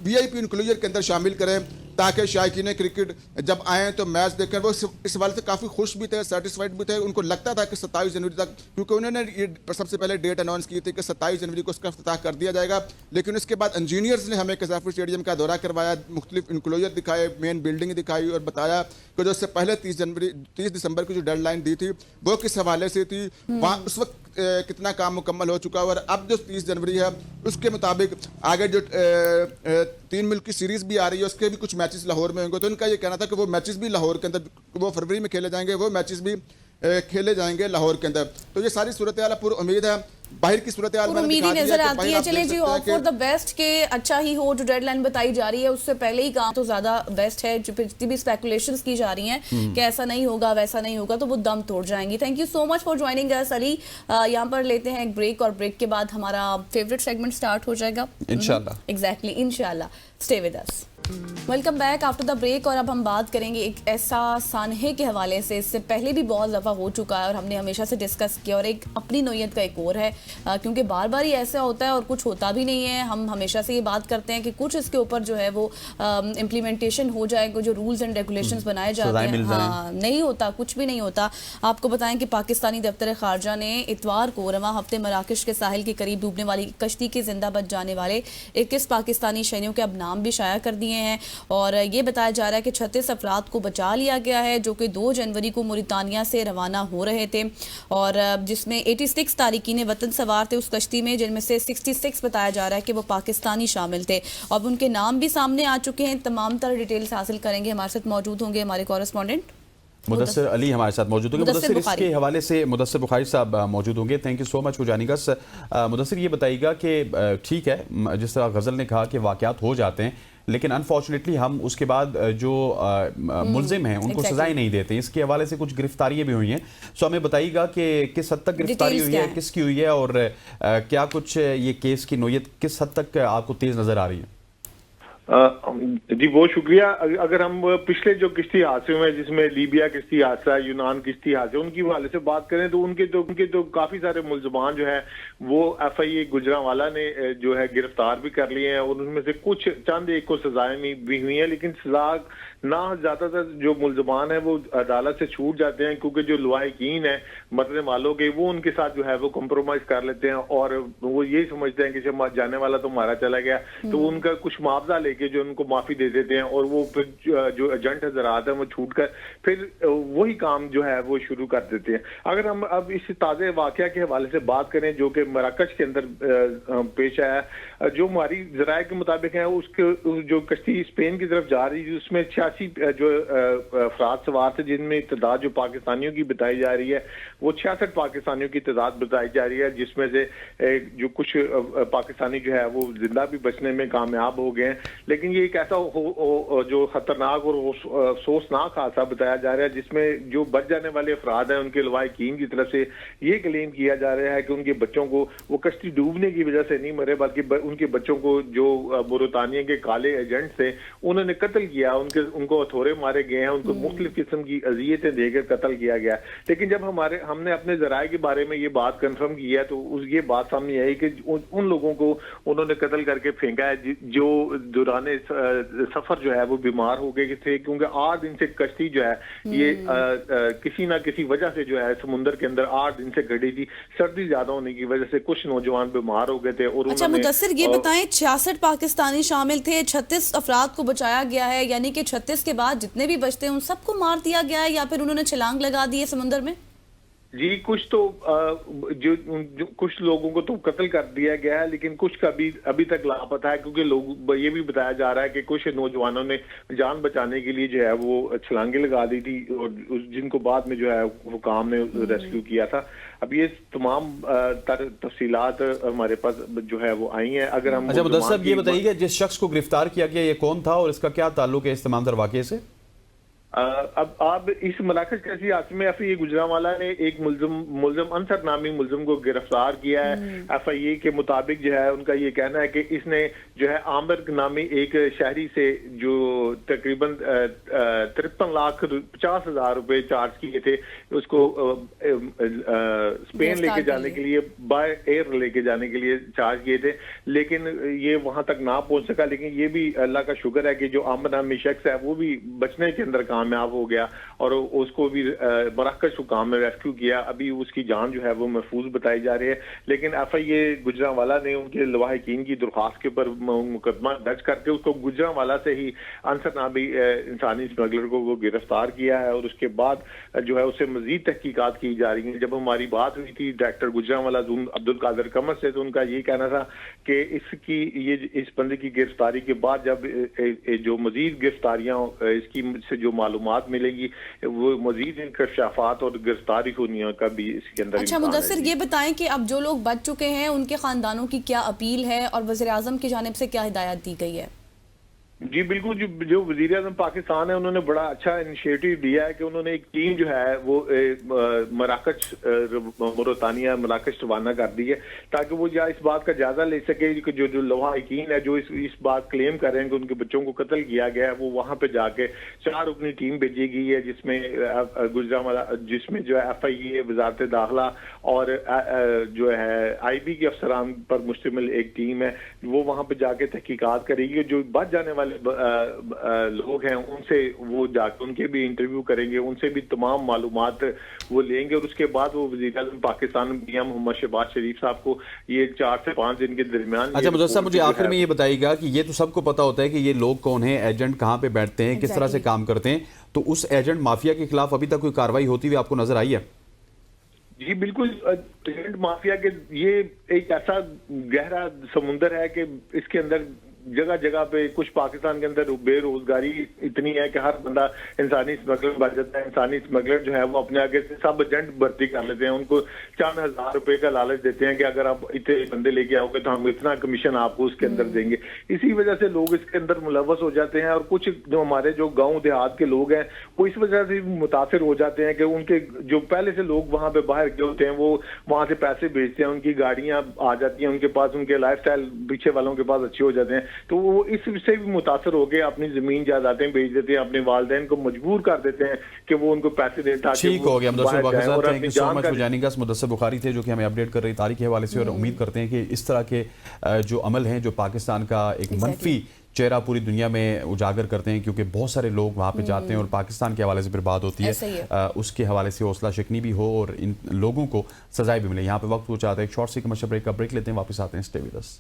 VIP इंक्लोजर के अंदर शामिल करें, ताकि शायकीन क्रिकेट जब आएँ तो मैच देखें। वो इस हवाले से काफ़ी खुश भी थे, सेटिस्फाइड भी थे। उनको लगता था कि 27 जनवरी तक, क्योंकि उन्होंने ये सबसे पहले डेट अनाउंस की थी कि 27 जनवरी को उसका इफ्तिताह कर दिया जाएगा। लेकिन उसके बाद इंजीनियर्स ने हमें कज़ाफ़ी स्टेडियम का दौरा करवाया, मुख्तलिफ इंक्लोजर दिखाए, मेन बिल्डिंग दिखाई, और बताया कि जो उससे पहले 30 दिसंबर की जो डेडलाइन दी थी वो किस हवाले से थी, वहाँ उस वक्त कितना काम मुकम्मल हो चुका है, और अब जो 30 जनवरी है उसके मुताबिक आगे जो 3 मुल्क की सीरीज़ भी आ रही है, उसके भी कुछ मैचेस लाहौर में होंगे। तो उनका ये कहना था कि वो मैचेस भी लाहौर के अंदर, वो फरवरी में खेले जाएंगे, वो मैचेस भी खेले जाएंगे लाहौर के अंदर। तो ये सारी सूरत हाल पूरी उम्मीद है, बाहर की सूरत हाल उम्मीद ही नजर आती है। चले जी, होप फॉर द बेस्ट के अच्छा ही हो। जो डेडलाइन बताई जा रही है उससे पहले ही काम तो ज्यादा बेस्ट है। जो जितनी भी स्पेकुलेशंस की जा रही हैं कि ऐसा नहीं होगा वैसा नहीं होगा, तो वो दम तोड़ जाएंगी। Thank you so much for joining अस अली। यहाँ पर लेते हैं एक ब्रेक, और ब्रेक के बाद हमारा फेवरेट सेगमेंट स्टार्ट हो जाएगा इंशाल्लाह। एग्जैक्टली, इंशाल्लाह। Stay with us. Welcome back after the break. और अब हम बात करेंगे एक ऐसा सानहे के हवाले से, इससे पहले भी बहुत दफ़ा हो चुका है और हमने हमेशा से डिस्कस किया, और एक अपनी नौयत का एक और है, क्योंकि बार बार ही ऐसा होता है और कुछ होता भी नहीं है। हम हमेशा से ये बात करते हैं कि कुछ इसके ऊपर जो है वो इम्प्लीमेंटेशन हो जाए, जो रूल्स एंड रेगुलेशंस बनाए जाते हैं, हाँ, नहीं होता, कुछ भी नहीं होता। आपको बताएं कि पाकिस्तानी दफ्तर खारजा ने इतवार को रवां हफ्ते मराकश के साहिल के करीब डूबने वाली कश्ती के जिंदा बच जाने वाले 21 पाकिस्तानी शहरियों के अब नाम भी शाया कर दिए हैं, और ये बताया जा रहा है कि 36 अफराद को बचा लिया गया है, जो कि 2 जनवरी को मोरितानिया से रवाना हो रहे थे, और जिसमें 86 तारिकीन वतन सवार थे उस कश्ती में, जिनमें से 66 बताया जा रहा है कि वो पाकिस्तानी शामिल थे। अब उनके नाम भी सामने आ चुके हैं। तमाम तरह डिटेल्स हासिल करेंगे। हमारे साथ मौजूद होंगे हमारे कॉरेस्पॉन्डेंट मुदस्सिर अली हमारे साथ मौजूद होंगे। मुदस्सिर, इसके हवाले से मुदस्सिर बुखारी साहब मौजूद होंगे। Thank you so much for joining अस। मुदस्सिर, ये बताइएगा कि ठीक है, जिस तरह गज़ल ने कहा कि वाक़यात हो जाते हैं, लेकिन अनफॉर्चुनेटली हम उसके बाद जो मुल्जिम हैं उनको सजाएं नहीं देते। इसके हवाले से कुछ गिरफ्तारियां भी हुई हैं, सो हमें बताइएगा कि किस हद तक गिरफ्तारी हुई है, किसकी हुई है, और क्या कुछ ये केस की नोयत किस हद तक आपको तेज़ नज़र आ रही है? जी बहुत शुक्रिया। अगर हम पिछले जो किश्ती हादसे हुए जिसमें लीबिया किश्ती हादसा, यूनान किश्ती हादसे, उनकी हवाले से बात करें तो उनके तो काफी सारे मुल्जमान जो है वो FIA गुजरांवाला ने जो है गिरफ्तार भी कर लिए हैं, और उनमें से कुछ चंद एक को सजाएं भी हुई हैं, लेकिन सजा ना ज्यादातर जो मुल्जमान है वो अदालत से छूट जाते हैं, क्योंकि जो लवाहिकीन है मरने वालों के, वो उनके साथ जो है वो कॉम्प्रोमाइज कर लेते हैं, और वो यही समझते हैं कि जाने वाला तो मारा चला गया, तो उनका कुछ मुआवजा लेके जो उनको माफी दे देते हैं, और वो फिर जो एजेंट हजरात हैं वो छूट कर फिर वही काम जो है वो शुरू कर देते हैं। अगर हम अब इस ताज़े वाकया के हवाले से बात करें जो कि मराकश के अंदर पेश आया, जो हमारी जराये के मुताबिक है, उसके जो कश्ती स्पेन की तरफ जा रही थी उसमें 86 जो अफराद सवार थे, जिनमें तादाद जो पाकिस्तानियों की बताई जा रही है वो 66 पाकिस्तानियों की तादाद बताई जा रही है, जिसमें से जो कुछ पाकिस्तानी जो है वो जिंदा भी बचने में कामयाब हो गए हैं। लेकिन ये एक ऐसा जो खतरनाक और अफसोसनाक हादसा बताया जा रहा है, जिसमें जो बच जाने वाले अफराद हैं उनके लवाहिकीन की तरफ से ये क्लेम किया जा रहा है कि उनके बच्चों को वो कश्ती डूबने की वजह से नहीं मरे, बल्कि उनके बच्चों को जो मोरितानिया के काले एजेंट थे उन्होंने कत्ल किया, उनको हथौड़े मारे गए हैं, उनको मुख्तलिफ किस्म की अजियतें देकर कत्ल किया गया। लेकिन जब हमने अपने जराये के बारे में ये बात कंफर्म की है तो ये बात सामने आई कि उन लोगों को उन्होंने कत्ल करके फेंका है जो दौरान सफर जो है वो बीमार हो गए थे, क्योंकि 8 दिन से कश्ती जो है ये किसी ना किसी वजह से जो है समुद्र के अंदर 8 दिन से खड़ी थी। सर्दी ज्यादा होने की वजह से कुछ नौजवान बीमार हो गए थे। और अच्छा मुदस्सिर, ये बताएं 66 पाकिस्तानी शामिल थे, 36 अफराद को बचाया गया है, यानी कि 36 के बाद जितने भी बचते हैं उन सबको मार दिया गया है या फिर उन्होंने छलांग लगा दी है समुद्र में? जी कुछ तो जो कुछ लोगों को तो कत्ल कर दिया गया है, लेकिन कुछ का भी अभी तक लापता है, क्योंकि लोग ये भी बताया जा रहा है कि कुछ नौजवानों ने जान बचाने के लिए जो है वो छलांगे लगा दी थी, और जिनको बाद में जो है हुकाम ने रेस्क्यू किया था। अब ये तमाम तफसीलात हमारे पास जो है वो आई हैं। अगर हम अच्छा मुदस्सिर साहब, ये बताइए जिस शख्स को गिरफ्तार किया गया ये कौन था और इसका क्या ताल्लुक है इस तमाम तर वाक़े से? अब आप इस मराकश कैसी हादसे में FIA गुजरांवाला ने एक मुल्जिम अंसर नामी मुल्जिम को गिरफ्तार किया है। FIA के मुताबिक जो है उनका ये कहना है कि इसने जो है आमिर नामी एक शहरी से जो तकरीबन 53,50,000 रुपए चार्ज किए थे, उसको स्पेन लेके जाने के लिए बाय एयर लेके जाने के लिए चार्ज किए थे, लेकिन ये वहां तक ना पहुंच सका। लेकिन ये भी अल्लाह का शुक्र है कि जो आमिर नामी शख्स है वो भी बचने के अंदर कामयाब हो गया, और उसको भी मराकश हुकाम में रेस्क्यू किया। अभी उसकी जान जो है वो महफूज बताई जा रही है, लेकिन FIA गुजरांवाला ने उनके लवाहिकीन की दरख्वास्त के ऊपर मुकदमा दर्ज करके उसको गुजरांवाला से ही अंसर नामी इंसानी स्मगलर को वो गिरफ्तार किया है, और उसके बाद जो है उससे मजीद तहकीकात की जा रही है। जब हमारी बात हुई थी डायरेक्टर गुजरांवाला अब्दुल कादिर कमर से, तो उनका ये कहना था कि इस बंदे की गिरफ्तारी के बाद जब जो मजीद गिरफ्तारियां इसकी से जो मालूमात मिलेगी वो मजीद इंकशाफात और गिरफ्तारी होने का भी इसके अंदर। अच्छा मुदस्सिर, ये बताएं कि अब जो लोग बच चुके हैं उनके खानदानों की क्या अपील है और वज़ीर आज़म की जानिब से क्या हिदायत दी गई है? जी बिल्कुल, जो वज़ीर आज़म पाकिस्तान है उन्होंने बड़ा अच्छा इनिशिएटिव दिया है कि उन्होंने एक टीम जो है वो मराकश मोरितानिया मराकश रवाना कर दी है, ताकि वो इस बात का जायजा ले सके कि जो लवाहिकीन है जो इस बात क्लेम कर रहे हैं कि उनके बच्चों को कत्ल किया गया है, वो वहां पे जाके 4 रुकनी टीम भेजी गई है, जिसमें गुजरांवाला जिसमें जो है FIA वजारत दाखिला और जो है IB के अफसरान पर मुश्तमिल एक टीम है, वो वहां पे जाके तहकीकात करेगी। जो बच जाने वाले लोग हैं उनसे वो जाकर उनके भी इंटरव्यू करेंगे, उनसे भी तमाम मालूमात वो लेंगे, और उसके बाद वो वज़ीर आज़म पाकिस्तान PM मोहम्मद शहबाज शरीफ साहब को ये 4 से 5 दिन के दरमियान। अच्छा मुदस्सिर साहब, मुझे आखिर में ये बताइएगा कि ये तो सबको पता होता है कि ये लोग कौन हैं, एजेंट कहाँ पे बैठते हैं, किस तरह से काम करते हैं, तो उस एजेंट माफिया के खिलाफ अभी तक कोई कार्रवाई होती हुई आपको नजर आई है? जी बिल्कुल, एजेंट माफिया के ये एक ऐसा गहरा समुंदर है कि इसके अंदर जगह जगह पे कुछ पाकिस्तान के अंदर बेरोजगारी इतनी है कि हर बंदा इंसानी स्मगलर बन जाता है। इंसानी स्मगलर जो है वो अपने आगे से सब एजेंट भर्ती कर लेते हैं, उनको 4,000 रुपए का लालच देते हैं कि अगर आप इतने बंदे लेके आओगे तो हम इतना कमीशन आपको उसके अंदर देंगे। इसी वजह से लोग इसके अंदर मुलव्वस हो जाते हैं, और कुछ जो हमारे जो गाँव देहात के लोग हैं वो इस वजह से मुतासिर हो जाते हैं कि उनके जो पहले से लोग वहां पे बाहर गए होते हैं वो वहां से पैसे भेजते हैं, उनकी गाड़ियां आ जाती हैं उनके पास, उनके लाइफस्टाइल पीछे वालों के पास अच्छे हो जाते हैं, तो वो इससे भी मुतासर होकर अपनी जमीन जायदादें बेच देते हैं, अपने वालिदैन को मजबूर कर देते हैं कि वो उनको पैसे दें ताकि ठीक हो गया। थैंक यू सो मच मुजानी का मुदस्सिर बुखारी थे जो कि हमें अपडेट कर रही तारीख के हवाले से, और उम्मीद करते हैं कि इस तरह के जो अमल हैं जो पाकिस्तान का एक मनफी चेहरा पूरी दुनिया में उजागर करते हैं, क्योंकि बहुत सारे लोग वहाँ पे जाते हैं और पाकिस्तान के हवाले से फिर बात होती है, उसके हवाले से हौसला शिकनी भी हो और इन लोगों को सजाएं भी मिले। यहाँ पे वक्त हो जाता है एक शॉर्ट सी कमर्शियल ब्रेक का, ब्रेक लेते हैं, वापस आते हैं, स्टे विद अस।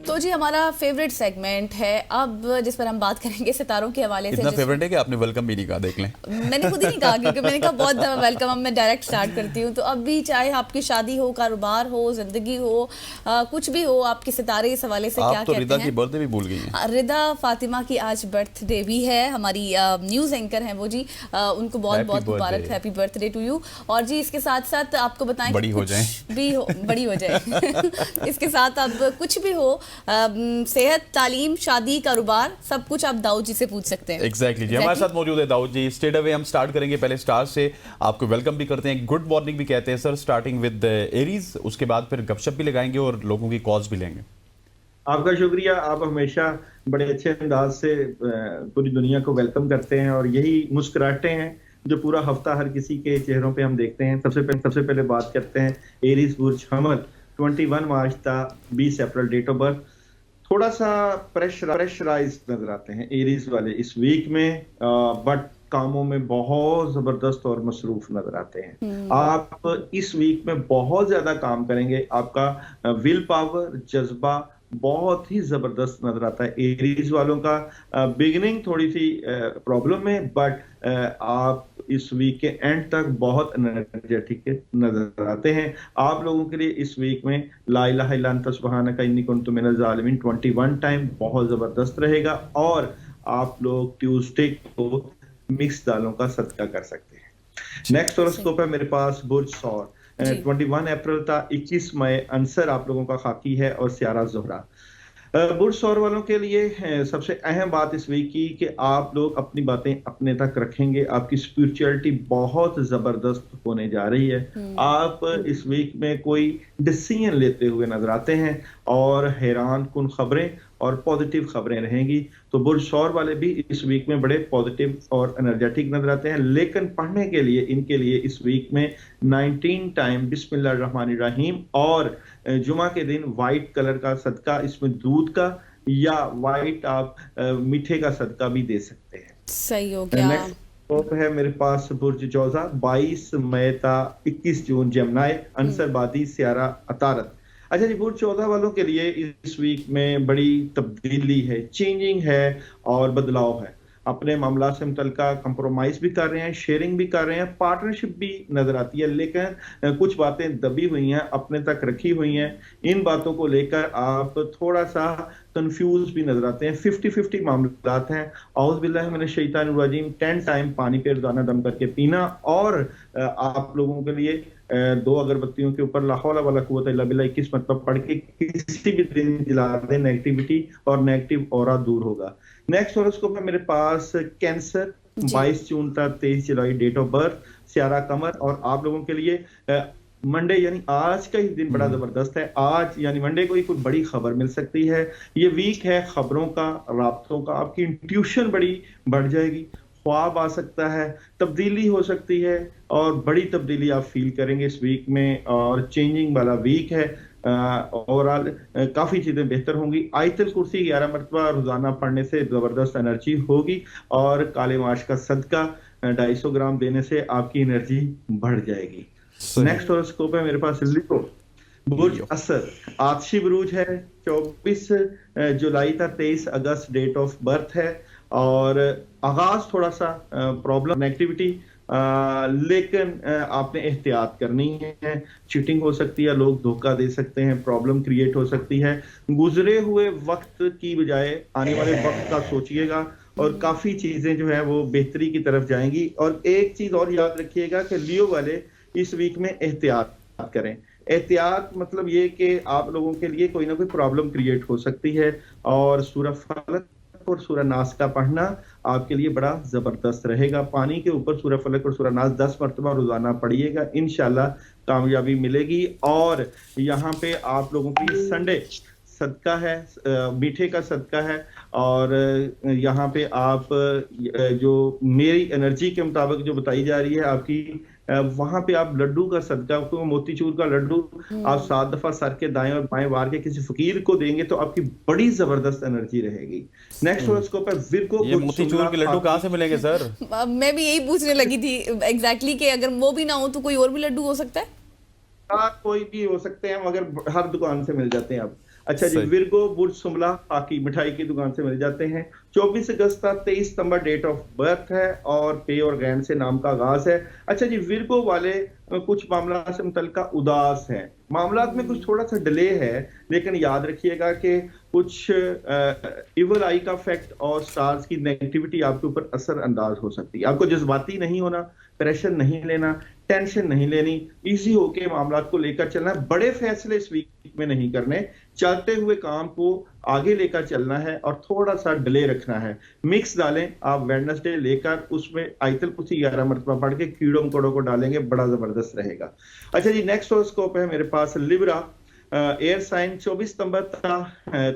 तो जी हमारा फेवरेट सेगमेंट है अब जिस पर हम बात करेंगे सितारों के हवाले से। इतना फेवरेट है कि आपने वेलकम भी नहीं कहा, देख लें। मैंने खुद ही नहीं कहा, क्योंकि मैंने कहा बहुत वेलकम, अब मैं डायरेक्ट स्टार्ट करती हूँ। तो अब भी चाहे आपकी शादी हो, कारोबार हो, जिंदगी हो, कुछ भी हो, आपके सितारे इस हवाले से क्या कहते हैं। रिदा की बर्थडे भी भूल गई हैं। रिदा फातिमा की आज बर्थडे भी है, हमारी न्यूज एंकर हैं वो जी, उनको बहुत बहुत मुबारक, हैप्पी बर्थडे टू यू। और जी इसके साथ साथ आपको बताएं बड़ी हो जाए, बड़ी हो जाए इसके साथ अब कुछ भी हो, सेहत, तालीम, शादी, कारोबार, सब कुछ आप दाऊद जी से पूछ सकते हैं। एग्जैक्टली जी, हमारे साथ मौजूद है दाऊद जी। स्ट्रेट अवे हम स्टार्ट करेंगे पहले स्टार से, आपको वेलकम भी करते हैं, गुड मॉर्निंग भी कहते हैं सर, स्टार्टिंग विद एरीज, उसके बाद फिर गपशप भी लगाएंगे और लोगों की कॉल्स भी लेंगे। आपका शुक्रिया, आप हमेशा बड़े अच्छे अंदाज से पूरी दुनिया को वेलकम करते हैं और यही मुस्कुराहटें हैं जो पूरा हफ्ता हर किसी के चेहरों पे हम देखते हैं। सबसे पहले बात करते हैं एरीज बुर्ज हमल, 21 मार्च था 20 अप्रैल डेट ऑफ बर्थ। थोड़ा सा प्रेशराइज नजर आते हैं एरीज वाले इस वीक में, बट कामों में बहुत जबरदस्त और मसरूफ नजर आते हैं। आप इस वीक में बहुत ज्यादा काम करेंगे, आपका विल पावर, जज्बा बहुत ही जबरदस्त नजर आता है एरीज वालों का। बिगिनिंग थोड़ी सी प्रॉब्लम है, बट आप इस वीक के एंड तक बहुत एनर्जेटिक नजर आते हैं। आप लोगों के लिए इस वीक में ला इलाहा इल्ला अंता सुब्हानका इन्नी कुन्तु मिनज़ ज़ालिमीन 21 टाइम बहुत जबरदस्त रहेगा, और आप लोग ट्यूसडे को मिक्स दालों का सदका कर सकते हैं। नेक्स्ट हॉरोस्कोप है मेरे पास बुर्ज सौर, 21 अप्रैल था 21 मई, आंसर आप लोगों का खाकी है और सियारा ज़ोहरा। बुर्ज सौर वालों के लिए सबसे अहम बात इस वीक की कि आप लोग अपनी बातें अपने तक रखेंगे, आपकी स्पिरिचुअलिटी बहुत जबरदस्त होने जा रही है। आप इस वीक में कोई डिसीजन लेते हुए नजर आते हैं और हैरान कुन खबरें और पॉजिटिव खबरें रहेंगी। तो बुर्ज सौर वाले भी इस वीक में बड़े पॉजिटिव और एनर्जेटिक नजर आते हैं, लेकिन पढ़ने के लिए इनके लिए इस वीक में 19 टाइम बिस्मिल्लाहिर्रहमानिर्रहीम और जुमा के दिन वाइट कलर का सदका, इसमें दूध का या वाइट आप मीठे का सदका भी दे सकते हैं। सही हो गया। नेक्स्ट तो है मेरे पास बुर्ज जौजा, 22 मई था 21 जून जमनाई, आंसर बादी सियारा अतारत। अच्छा जी, बुर्ज 14 वालों के लिए इस वीक में बड़ी तब्दीली है, चेंजिंग है और बदलाव है। अपने मामला से मुतल्लिका कंप्रोमाइज भी कर रहे हैं, शेयरिंग भी कर रहे हैं, पार्टनरशिप भी नजर आती है, लेकिन कुछ बातें दबी हुई हैं, अपने तक रखी हुई हैं। इन बातों को लेकर आप थोड़ा सा कंफ्यूज भी नजर आते हैं। 50-50 मामलात हैं। औज़ बिल्लाहि मिनश शैतानिर रजीम 10 टाइम पानी पे रोजाना दम करके पीना, और आप लोगों के लिए 2 अगरबत्तियों के ऊपर ला हौला वला कुव्वता इल्ला बिल्लाह 21 मरतबा पढ़ के किसी भी दिन जला दें, नेगेटिविटी और नेगेटिव ऑरा दूर होगा। नेक्स्ट हॉरोस्कोप है मेरे पास कैंसर, 22 जून था 23 जुलाई डेट ऑफ बर्थ, सियारा कमर। और आप लोगों के लिए मंडे यानी आज का ही दिन बड़ा जबरदस्त है। आज यानी मंडे को ही कोई बड़ी खबर मिल सकती है। ये वीक है खबरों का, राब्तों का, आपकी इंट्यूशन बड़ी बढ़ जाएगी, ख्वाब आ सकता है, तब्दीली हो सकती है और बड़ी तब्दीली आप फील करेंगे इस वीक में, और चेंजिंग वाला वीक है। ओवरऑल काफी चीजें बेहतर होंगी। आयतल कुर्सी 11 मरतबा रोजाना पढ़ने से जबरदस्त एनर्जी होगी, और काले माश का सदका 250 ग्राम देने से आपकी एनर्जी बढ़ जाएगी। नेक्स्ट हॉरोस्कोप है मेरे पास लियो, बुर्ज असद, आतिशी बुरूज है, 24 जुलाई था 23 अगस्त डेट ऑफ बर्थ है, और आगाज थोड़ा सा प्रॉब्लम, नेगेटिविटी लेकिन आपने एहतियात करनी है। चीटिंग हो सकती है, लोग धोखा दे सकते हैं, प्रॉब्लम क्रिएट हो सकती है। गुजरे हुए वक्त की बजाय आने वाले वक्त का सोचिएगा और काफी चीजें जो है वो बेहतरी की तरफ जाएंगी। और एक चीज और याद रखिएगा कि लियो वाले इस वीक में एहतियात करें। एहतियात मतलब ये कि आप लोगों के लिए कोई ना कोई प्रॉब्लम क्रिएट हो सकती है, और सूरह फलक और सूरह नास का पढ़ना आपके लिए बड़ा जबरदस्त रहेगा। पानी के ऊपर सूरह फलक और सूरह नास 10 मरतबा रोजाना पढ़िएगा, इंशाल्लाह कामयाबी मिलेगी। और यहाँ पे आप लोगों की संडे सदका है, मीठे का सदका है, और यहाँ पे आप जो मेरी एनर्जी के मुताबिक जो बताई जा रही है आपकी, वहां पे आप लड्डू का सदका, मोतीचूर का लड्डू आप 7 दफा सर के दाएं और बाएं वार के किसी फकीर को देंगे तो आपकी बड़ी जबरदस्त एनर्जी रहेगी। नेक्स्ट हॉरोस्कोप है विर्गो। ये मोतीचूर के लड्डू कहाँ से मिलेंगे सर? मैं भी यही पूछने लगी थी एग्जैक्टली कि अगर वो भी ना हो तो कोई और भी लड्डू हो सकता है? कोई भी हो सकते हैं, मगर हर दुकान से मिल जाते हैं अब। अच्छा जी, विर्गो बुर्ज सुमला पाकी मिठाई की दुकान से मिल जाते हैं। 24 अगस्त का 23 सितंबर डेट ऑफ बर्थ है, और पे और गैन से नाम का आगाज है। अच्छा जी, विर्गो वाले कुछ मामला से मुतल्लिका उदास है, मामलात में कुछ थोड़ा सा डिले है, लेकिन याद रखिएगा कि कुछ इवल आई का इफेक्ट और स्टार्स की नेगेटिविटी आपके ऊपर असर अंदाज हो सकती है। आपको जज्बाती नहीं होना, प्रेशर नहीं लेना, टेंशन नहीं लेनी, इजी होके मामलात को लेकर चलना है। बड़े फैसले इस वीक में नहीं करने, चलते हुए काम को आगे लेकर चलना है और थोड़ा सा डिले रखना है। मिक्स डालें आप वेडनेसडे लेकर, उसमें आयतल कुर्सी 11 मरतबा पढ़ के कीड़ों मकोड़ों को डालेंगे, बड़ा जबरदस्त रहेगा। अच्छा जी, नेक्स्ट हॉरोस्कोप है मेरे पास लिब्रा, एयर साइन, 24 सितंबर था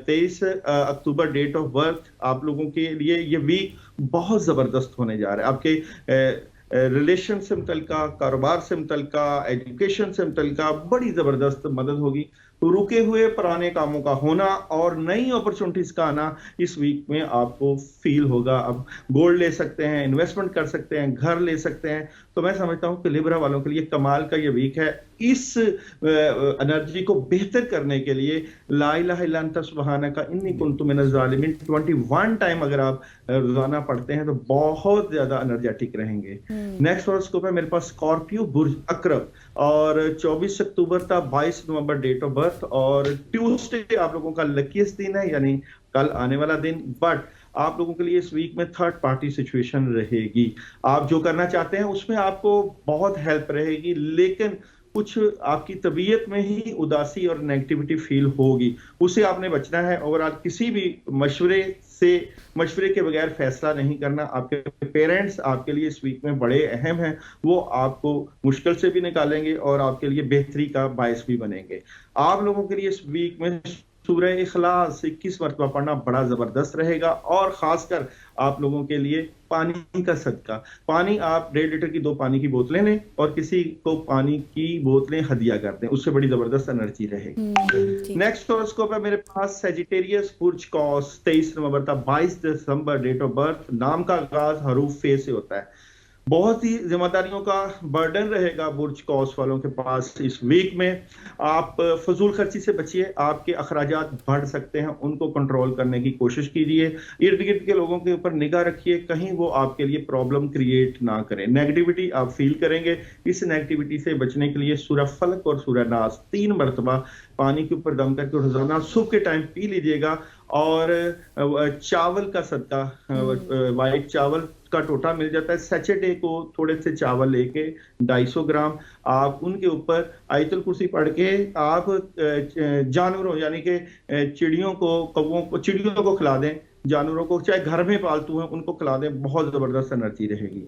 23 अक्टूबर डेट ऑफ बर्थ। आप लोगों के लिए ये वीक बहुत जबरदस्त होने जा रहा है। आपके रिलेशन से मुतल्लिका, कारोबार से मुतल्लिका, एजुकेशन से मुतल्लिका बड़ी जबरदस्त मदद होगी। तो रुके हुए पुराने कामों का होना और नई अपॉर्चुनिटीज का आना इस वीक में आपको फील होगा। अब गोल्ड ले सकते हैं, इन्वेस्टमेंट कर सकते हैं, घर ले सकते हैं। तो मैं समझता हूं कि लिब्रा वालों के लिए कमाल का ये वीक है। इस एनर्जी को बेहतर करने के लिए ला इलाहा इल्ला अंता सुब्हानका इन्नी कुन्तु मिनज़ ज़ालिमीन 21 टाइम अगर आप रोजाना पढ़ते हैं तो बहुत ज्यादा एनर्जेटिक रहेंगे। नेक्स्ट हॉरोस्कोप है मेरे पास स्कॉर्पियो बुर्ज अकरब, और 24 अक्टूबर था 22 नवंबर डेट ऑफ बर्थ, और ट्यूसडे आप लोगों का लकीस्ट दिन है, यानी कल आने वाला दिन। बट आप लोगों के लिए इस वीक में थर्ड पार्टी सिचुएशन रहेगी। आप जो करना चाहते हैं उसमें आपको बहुत हेल्प रहेगी, लेकिन कुछ आपकी तबीयत में ही उदासी और नेगेटिविटी फील होगी, उससे आपने बचना है। ओवरऑल किसी भी मशवरे के बगैर फैसला नहीं करना। आपके पेरेंट्स आपके लिए इस वीक में बड़े अहम हैं, वो आपको मुश्किल से भी निकालेंगे और आपके लिए बेहतरी का बायस भी बनेंगे। आप लोगों के लिए इस वीक में सूरह इखलास 21 मरतबा पढ़ना बड़ा जबरदस्त रहेगा, और खासकर आप लोगों के लिए पानी का सदका। पानी आप 1.5 लीटर की 2 पानी की बोतलें लें और किसी को पानी की बोतलें हदिया कर दें, उससे बड़ी जबरदस्त एनर्जी रहेगी। नेक्स्ट हॉरोस्कोप है मेरे पास सजिटेरियस बुर्ज कॉस, 23 नवंबर था 22 दिसंबर डेट ऑफ बर्थ। नाम का आगाज हरूफ फे से होता है। बहुत ही जिम्मेदारियों का बर्डन रहेगा बुर्ज कॉस वालों के पास इस वीक में। आप फजूल खर्ची से बचिए, आपके अखराजात बढ़ सकते हैं, उनको कंट्रोल करने की कोशिश कीजिए। इर्द गिर्द के लोगों के ऊपर निगाह रखिए, कहीं वो आपके लिए प्रॉब्लम क्रिएट ना करें। नेगेटिविटी आप फील करेंगे, इस नेगेटिविटी से बचने के लिए सूरह फलक और सूरह नास 3 मरतबा पानी के ऊपर दम करके रोजाना सुबह के टाइम पी लीजिएगा। और चावल का सदका, वाइट चावल का टोटा मिल जाता है, सैचरडे को थोड़े से चावल लेके 250 ग्राम आप उनके ऊपर आयतुल कुर्सी पढ़ के आप जानवरों यानी कि चिड़ियों को, कौवों को, चिड़ियों को खिला दें, जानवरों को चाहे घर में पालतू हैं उनको खिला दें, बहुत जबरदस्त एनर्जी रहेगी।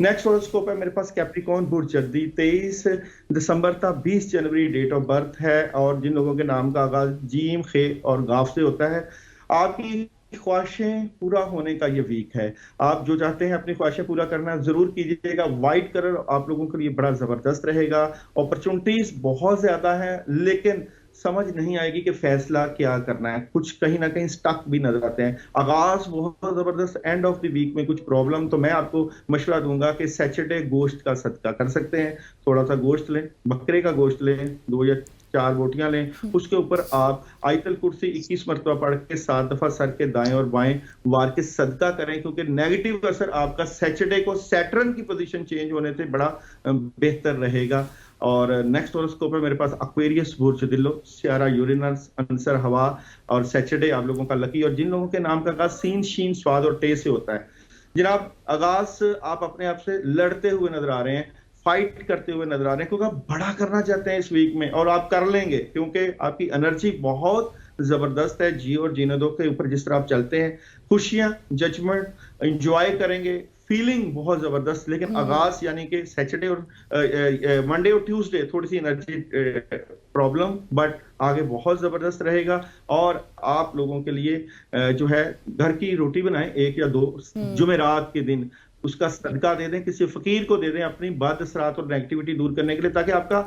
नेक्स्ट हॉरोस्कोप है मेरे पास कैप्रिकॉर्न बुर्ज जद्दी, 23 दिसंबर था 20 जनवरी डेट ऑफ बर्थ है, और जिन लोगों के नाम का आगाज जीम, खे और गाफ से होता है। आपकी ख्वाहिशें पूरा होने का ये वीक है। आप जो चाहते हैं अपनी ख्वाहिशें पूरा करना जरूर कीजिएगा। व्हाइट कलर आप लोगों के लिए बड़ा जबरदस्त रहेगा। अपॉर्चुनिटीज बहुत ज्यादा है, लेकिन समझ नहीं आएगी कि फैसला क्या करना है, कुछ कहीं ना कहीं स्टक भी नजर आते हैं। आगाज बहुत जबरदस्त, एंड ऑफ द वीक में कुछ प्रॉब्लम। तो मैं आपको मशवरा दूंगा कि सैटरडे गोश्त का सदका कर सकते हैं, थोड़ा सा गोश्त लें, बकरे का गोश्त लें, 2 या 4 बोटियां लें, उसके ऊपर आप आयतल कुर्सी 21 मरतबा पढ़ के 7 दफा सर के दाएं और बाएं वार के सदका करें, क्योंकि नेगेटिव असर आपका सैटरडे को सैटर्न की पोजीशन चेंज होने से बड़ा बेहतर रहेगा। और नेक्स्ट हॉरोस्कोप है मेरे पास एक्वेरियस, बुर्ज दिलो, सियारा यूरेनस, अंसर हवा, और सैटरडे आप लोगों का लकी। और जिन लोगों के नाम का आगाज सीन, शीन, स्वाद और टे से होता है, जनाब आगाज आप अपने आप से लड़ते हुए नजर आ रहे हैं, फाइट करते हुए नजर आ रहे हैं, क्योंकि आप बड़ा करना चाहते हैं इस वीक में और आप कर लेंगे, क्योंकि आपकी एनर्जी बहुत जबरदस्त है। जी और जीने दो के ऊपर जिस तरह आप चलते हैं, खुशियां, जजमेंट, एंजॉय करेंगे, फीलिंग बहुत जबरदस्त। लेकिन आगाज यानी कि सैटरडे और मंडे और ट्यूसडे थोड़ी सी एनर्जी प्रॉब्लम, बट आगे बहुत जबरदस्त रहेगा। और आप लोगों के लिए जो है घर की रोटी बनाएं 1 या 2 जुमेरात के दिन, उसका सदका दे दें, किसी फकीर को दे दें अपनी बद असरात और नेगेटिविटी दूर करने के लिए, ताकि आपका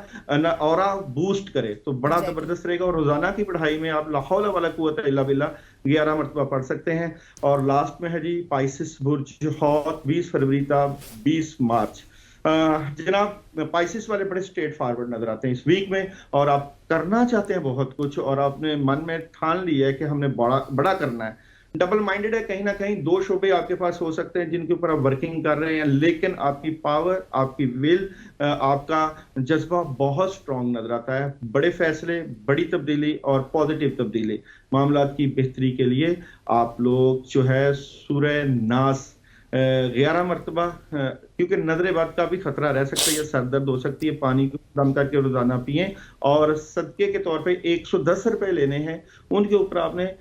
ऑरा बूस्ट करे, तो बड़ा जबरदस्त रहेगा। और रोजाना की पढ़ाई में आप ला हौला वला कुव्वत इल्ला बिल्लाह 11 मरतबा पढ़ सकते हैं। और लास्ट में है जी पाइसिस बुर्ज हौत 20 फरवरी था 20 मार्च। जनाब पाइसिस वाले बड़े स्ट्रेट फॉरवर्ड नजर आते हैं इस वीक में, और आप करना चाहते हैं बहुत कुछ, और आपने मन में ठान लिया है कि हमने बड़ा करना है, डबल माइंडेड है। कहीं ना कहीं 2 शोबे आपके पास हो सकते हैं जिनके ऊपर आप वर्किंग कर रहे हैं, लेकिन आपकी पावर, आपकी विल, आपका जज्बा बहुत स्ट्रांग नजर आता है। बड़े फैसले, बड़ी तब्दीली और पॉजिटिव तब्दीली, मामलात की बेहतरी के लिए आप लोग जो है सूरह नास 11 मरतबा, क्योंकि नजर बद का भी खतरा रह सकता है या सर दर्द हो सकती है, पानी को दम करके रोजाना पिए। और सदके के तौर पे 110 रुपए लेने हैं, उनके ऊपर आपने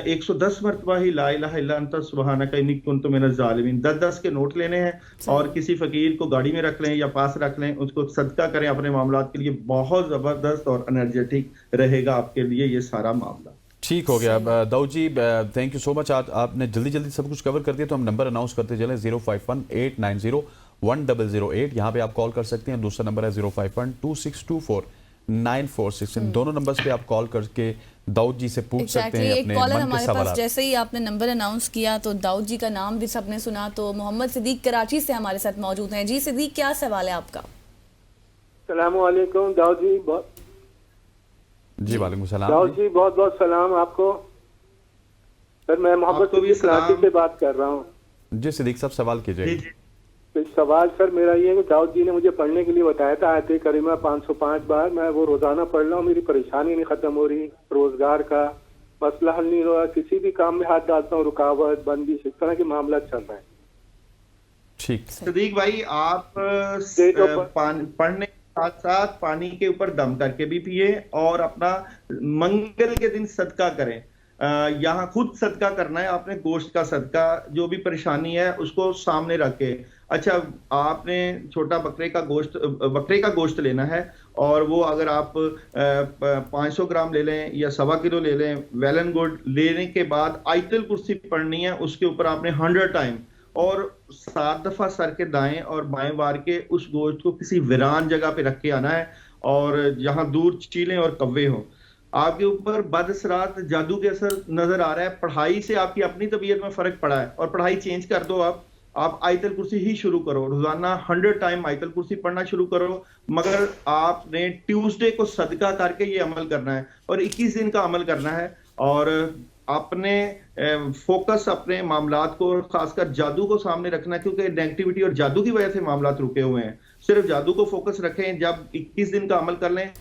110 मरतबा ही ला इलाहा इल्ला अंता सुब्हानका इन्नी कुन्तु मिनज़ ज़ालिमीन 10-10 के नोट लेने हैं, और किसी फकीर को गाड़ी में रख लें या पास रख लें, उसको सदका करें अपने मामलात के लिए। बहुत जबरदस्त और एनर्जेटिक रहेगा आपके लिए ये सारा मामला। ठीक हो गया Daud ji, thank you so much. आपने जल्दी सब कुछ कवर कर दिया, तो हम नंबर अनाउंस करते चलें 051-890-1008। यहाँ पे आप कॉल कर सकते हैं। दूसरा नंबर है 051-2624-946। इन दोनों नंबर्स पे आप कॉल करके दाऊद जी से पूछ सकते हैं अपने कॉलर मन के हमारे सवाल। पास जैसे ही आपने नंबर अनाउंस किया तो दाऊद जी का नाम भी सबने सुना, तो मोहम्मद सिद्दीक कराची से हमारे साथ मौजूद हैं। जी सिद्दीक, क्या सवाल है आपका? अस्सलाम वालेकुम दाऊद जी। जी वालेकुम सलाम। दाऊद जी बहुत बहुत सलाम आपको। सर मैं मोहम्मद सिद्दीक कराची से बात कर रहा हूँ। जी सिद्दीक साहब सवाल कीजिए। सवाल सर मेरा ये है कि दाऊद जी ने मुझे पढ़ने के लिए बताया था आयत करीमा 505 बार, मैं वो रोजाना पढ़ रहा हूँ, मेरी परेशानी नहीं खत्म हो रही, रोजगार का मसला हल नहीं हो रहा, किसी भी काम में हाथ डालता हूँ रुकावट, बंदिश, इस तरह के मामला चल रहे हैं। ठीक सदीक भाई, आप पढ़ने साथ साथ पानी के ऊपर दम करके भी पिए और अपना मंगल के दिन सदका करें। यहाँ खुद सदका करना है आपने, गोश्त का सदका, जो भी परेशानी है उसको सामने रख के। अच्छा, आपने छोटा बकरे का गोश्त लेना है, और वो अगर आप 500 ग्राम ले लें या 1.25 किलो ले लें, वेल एंड गुड। लेने के बाद आयतल कुर्सी पढ़नी है, उसके ऊपर आपने 100 टाइम और 7 दफा सर के दाएं और बाएं वार के उस गोश्त को किसी वीरान जगह पे रख के आना है, और जहां दूर चीलें और कव्वे हों। आपके ऊपर बदअसरात, जादू के असर नजर आ रहा है। पढ़ाई से आपकी अपनी तबीयत में फर्क पड़ा है, और पढ़ाई चेंज कर दो। आप आयतल कुर्सी ही शुरू करो, रोजाना 100 टाइम आयतल कुर्सी पढ़ना शुरू करो। मगर आपने ट्यूसडे को सदका करके ये अमल करना है, और 21 दिन का अमल करना है, और अपने फोकस अपने मामलात को, खासकर जादू को सामने रखना है, क्योंकि नेगेटिविटी और जादू की वजह से मामलात रुके हुए हैं। सिर्फ जादू को फोकस रखें। जब 21 दिन का अमल कर लें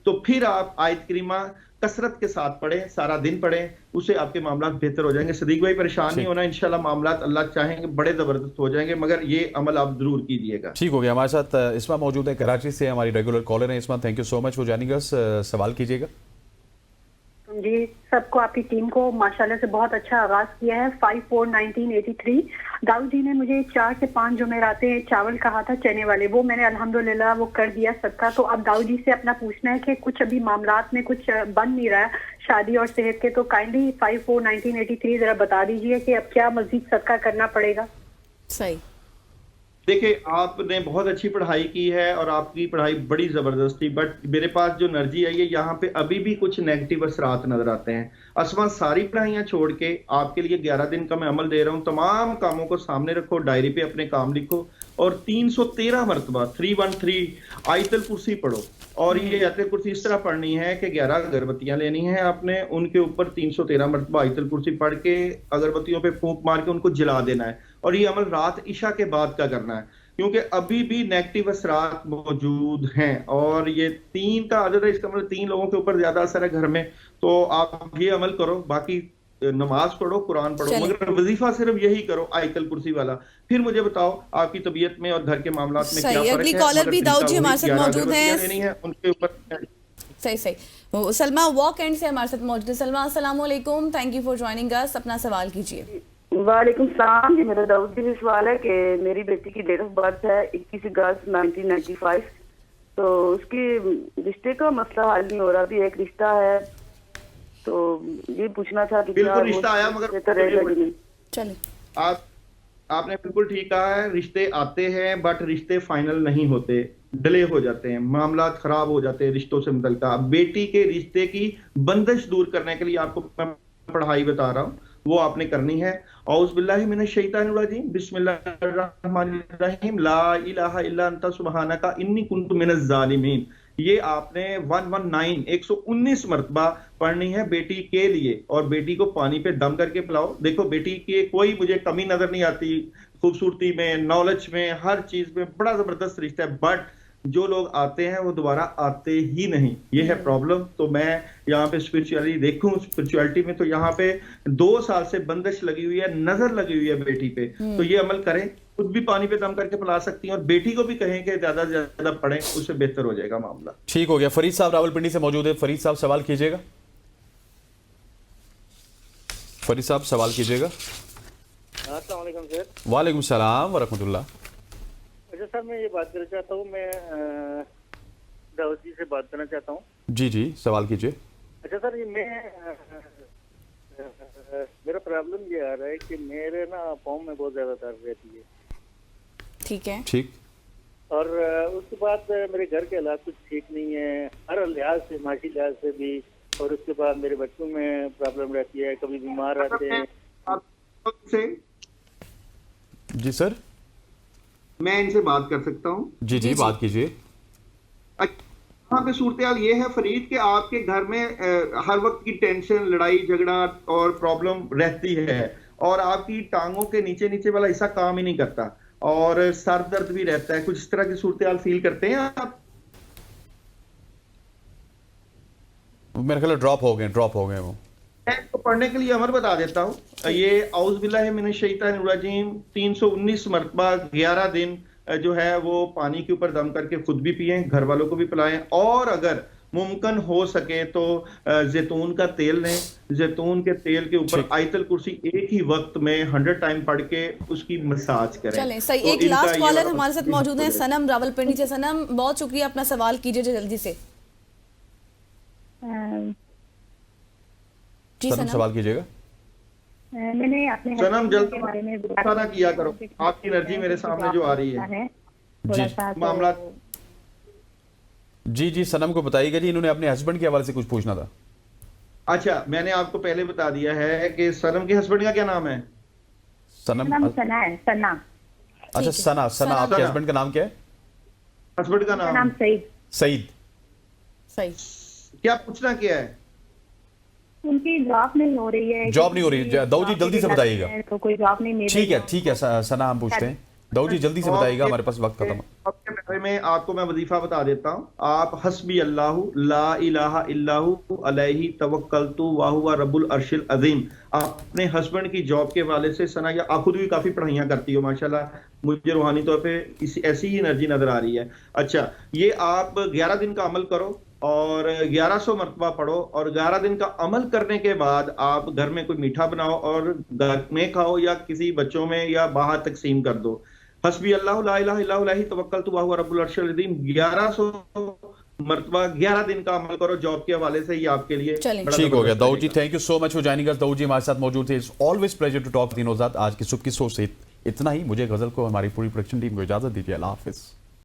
तो फिर आप आयत करीमा कसरत के साथ पढ़ें, सारा दिन पढ़ें, उससे आपके मामलात बेहतर हो जाएंगे। सदीक भाई परेशान नहीं होना, इंशाल्लाह मामलात अल्लाह चाहेंगे बड़े जबरदस्त हो जाएंगे, मगर ये अमल आप जरूर कीजिएगा। ठीक हो गया। हमारे साथ इस्मा मौजूद है कराची से, हमारी रेगुलर कॉलर है। इस्मा, thank you so much for joining अस। सवाल कीजिएगा। जी, सबको, आपकी टीम को माशाल्लाह से बहुत अच्छा आगाज किया है। 5/4/1983 दाऊद जी ने मुझे 4 से 5 जुमेरातें चावल कहा था चने वाले, वो मैंने अल्हम्दुलिल्लाह वो कर दिया सदका। तो अब दाऊद जी से अपना पूछना है कि कुछ अभी मामलात में कुछ बन नहीं रहा है शादी और सेहत के, तो काइंडली 5/4/1983 जरा बता दीजिए कि अब क्या मजीद सदका करना पड़ेगा। सही। देखिए, आपने बहुत अच्छी पढ़ाई की है और आपकी पढ़ाई बड़ी जबरदस्त थी, बट मेरे पास जो एनर्जी है ये यहाँ पे अभी भी कुछ नेगेटिव असरात नजर आते हैं। असमा सारी पढ़ाइयाँ छोड़ के आपके लिए 11 दिन का मैं अमल दे रहा हूँ। तमाम कामों को सामने रखो, डायरी पे अपने काम लिखो और 313 मरतबा 313 आयतल कुर्सी पढ़ो। और ये आयतल कुर्सी इस तरह पढ़नी है कि 11 अगरबत्तियां लेनी है आपने, उनके ऊपर 313 मरतबा आयतल कुर्सी पढ़ के अगरबत्तियों पे फूंक मार के उनको जला देना है। और ये अमल रात इशा के बाद का करना है, क्योंकि अभी भी नेगेटिव असरात मौजूद हैं। और ये 3 का अदद है, इसका मतलब 3 लोगों के ऊपर ज्यादा असर है घर में। तो आप ये अमल करो, बाकी नमाज पढ़ो, कुरान पढ़ो, मगर वजीफा सिर्फ यही करो आयतल कुर्सी वाला। फिर मुझे बताओ आपकी तबीयत में और घर के मामलात में क्या फर्क है। अगली कॉलर भी दाऊद जी हमारे साथ मौजूद हैं, उनके ऊपर सही सलमा वॉक एंड से हमारे साथ मौजूद है। सलमा अस्सलाम वालेकुम, थैंक यू फॉर ज्वाइनिंग अस। अपना सवाल कीजिए। वालेकुम सलाम जी, मेरा दाऊद जी से सवाल है कि मेरी बेटी की डेट ऑफ बर्थ है 21 अगस्त 1995। तो उसके रिश्ते का मसला हल नहीं हो रहा। अभी एक रिश्ता है, तो ये पूछना था कि बिल्कुल रिश्ता आया, मगर चले आपने बिल्कुल ठीक कहा है, रिश्ते आते हैं बट रिश्ते फाइनल नहीं होते, डिले हो जाते हैं, मामला खराब हो जाते हैं रिश्तों से मुतल्लिका। बेटी के रिश्ते की बंदिश दूर करने के लिए आपको मैं पढ़ाई बता रहा हूँ, वो आपने करनी है। औज़ बिल्लाहि मिनश शैतानिर रजीम, बिस्मिल्लाहिर रहमानिर रहीम, ला इलाहा इल्ला अंता सुब्हानका इन्नी कुन्तु मिनज़ ज़ालिमीन। ये आपने 119 मरतबा पढ़नी है बेटी के लिए, और बेटी को पानी पे दम करके पिलाओ। देखो बेटी की कोई मुझे कमी नजर नहीं आती, खूबसूरती में, नॉलेज में, हर चीज में बड़ा जबरदस्त रिश्ता है, बट जो लोग आते हैं वो दोबारा आते ही नहीं, ये है प्रॉब्लम। तो मैं यहाँ पे स्पिरिचुअलिटी देखूं, स्पिरिचुअलिटी में तो यहाँ पे 2 साल से बंदिश लगी हुई है, नजर लगी हुई है बेटी पे। तो ये अमल करें, खुद भी पानी पे दम करके पिला सकती हैं और बेटी को भी कहें कि ज्यादा से ज्यादा पढ़ें, उससे बेहतर हो जाएगा मामला। ठीक हो गया। फरीद साहब रावलपिंडी से मौजूद है। फरीद साहब सवाल कीजिएगा। फरीद साहब सवाल कीजिएगा। अस्सलाम वालेकुम सर। वालेकुम सलाम व रहमतुल्लाह। अच्छा सर, मैं ये बात करना चाहता हूँ, मैं दाऊद जी से बात करना चाहता हूँ। जी जी सवाल कीजिए। अच्छा सर, ये मेरा प्रॉब्लम ये आ रहा है कि मेरे ना पाँव में बहुत ज्यादा दर्द रहती है। ठीक है, ठीक। और उसके बाद मेरे घर के हालात कुछ ठीक नहीं है, हर लिहाज से, माशी लिहाज से भी। और उसके बाद मेरे बच्चों में प्रॉब्लम रहती है, कभी बीमार रहते हैं। जी सर, मैं इनसे बात कर सकता हूँ? जी जी बात कीजिए। यहाँ पे सूरत ये है फरीद कि आपके घर में हर वक्त की टेंशन, लड़ाई झगड़ा और प्रॉब्लम रहती है, और आपकी टांगों के नीचे नीचे वाला हिस्सा काम ही नहीं करता, और सर दर्द भी रहता है। कुछ इस तरह की सूरत फील करते हैं आप? मेरे ख्याल ड्रॉप हो गए वो। तो पढ़ने के लिए अमर बता देता हूँ। ये औज़ बिल्लाहि मिनश शैतानिर रजीम 319 मरतबा 11 दिन जो है वो पानी के ऊपर दम करके खुद भी पिएं, घर वालों को भी पिलाएं, और अगर मुमकिन हो सके तो जैतून का तेल लें, जैतून के तेल के ऊपर आयतल कुर्सी एक ही वक्त में 100 टाइम पढ़ के उसकी मसाज करें। चलें, सही। तो एक लास्ट कॉलर हमारे साथ मौजूद है, सनम रावलपिंडी से। सनम बहुत शुक्रिया, अपना सवाल कीजिए जल्दी से। जी सनम सवाल कीजिएगा। मैंने अपने सनम जल्दी ना किया करो, आपकी एनर्जी मेरे सामने जो आ रही है जी मामला। जी जी सनम को बताइएगा जी, इन्होंने अपने हस्बैंड के हवाले से कुछ पूछना था। अच्छा, मैंने आपको पहले बता दिया है कि सनम के हस्बैंड का क्या नाम है? सनम सना है, सना। अच्छा सना, सना आपके हस्बैंड का नाम क्या है? हस्बैंड का नाम सईद। सईद, सही। क्या पूछना क्या है? उनकी जॉब नहीं हो रही है। जॉब नहीं हो रही है, दाऊद जी जल्दी से बताइएगा। तो कोई जॉब नहीं मिल रही। ठीक है सना, हम पूछते हैं। दाऊद जी जल्दी से बताइएगा, हमारे पास वक्त खत्म। आपके बारे में आपको मैं वजीफा बता देता हूँ। आप हस्बी अल्लाहु ला इलाहा इल्लाहु अलैहि तवक्कलतु व हुवा रब्बुल अर्शिल अज़ीम। अपने हस्बैंड की जॉब के वाले से सना, या आप खुद भी काफी पढ़ाइयाँ करती हो माशाल्लाह, मुझे रूहानी तौर पे ऐसी ही एनर्जी नजर आ रही है। अच्छा, ये आप 11 दिन का अमल करो और 1100 मरतबा पढ़ो, और 11 दिन का अमल करने के बाद आप घर में कोई मीठा बनाओ और घर में खाओ, या किसी बच्चों में या बाहर तकसीम कर दो। हस्बी अल्लाहु ला इलाहा इल्ला हुवा अलैहि तवक्कलतु व हुवा रब्बुल अर्शिल अज़ीम 1100 मरतबा 11 दिन का अमल करो, जॉब के हवाले से ही आपके लिए ठीक हो गया। Daud ji thank you so much for joining us. Daud ji हमारे साथ मौजूद थे। It's always pleasure to talk तीनों साथ। आज की सुबह की सोच से इतना ही। मुझे गजल को हमारी पूरी प्रोडक्शन टीम को इजाजत दीजिए। अल्लाह हाफिज।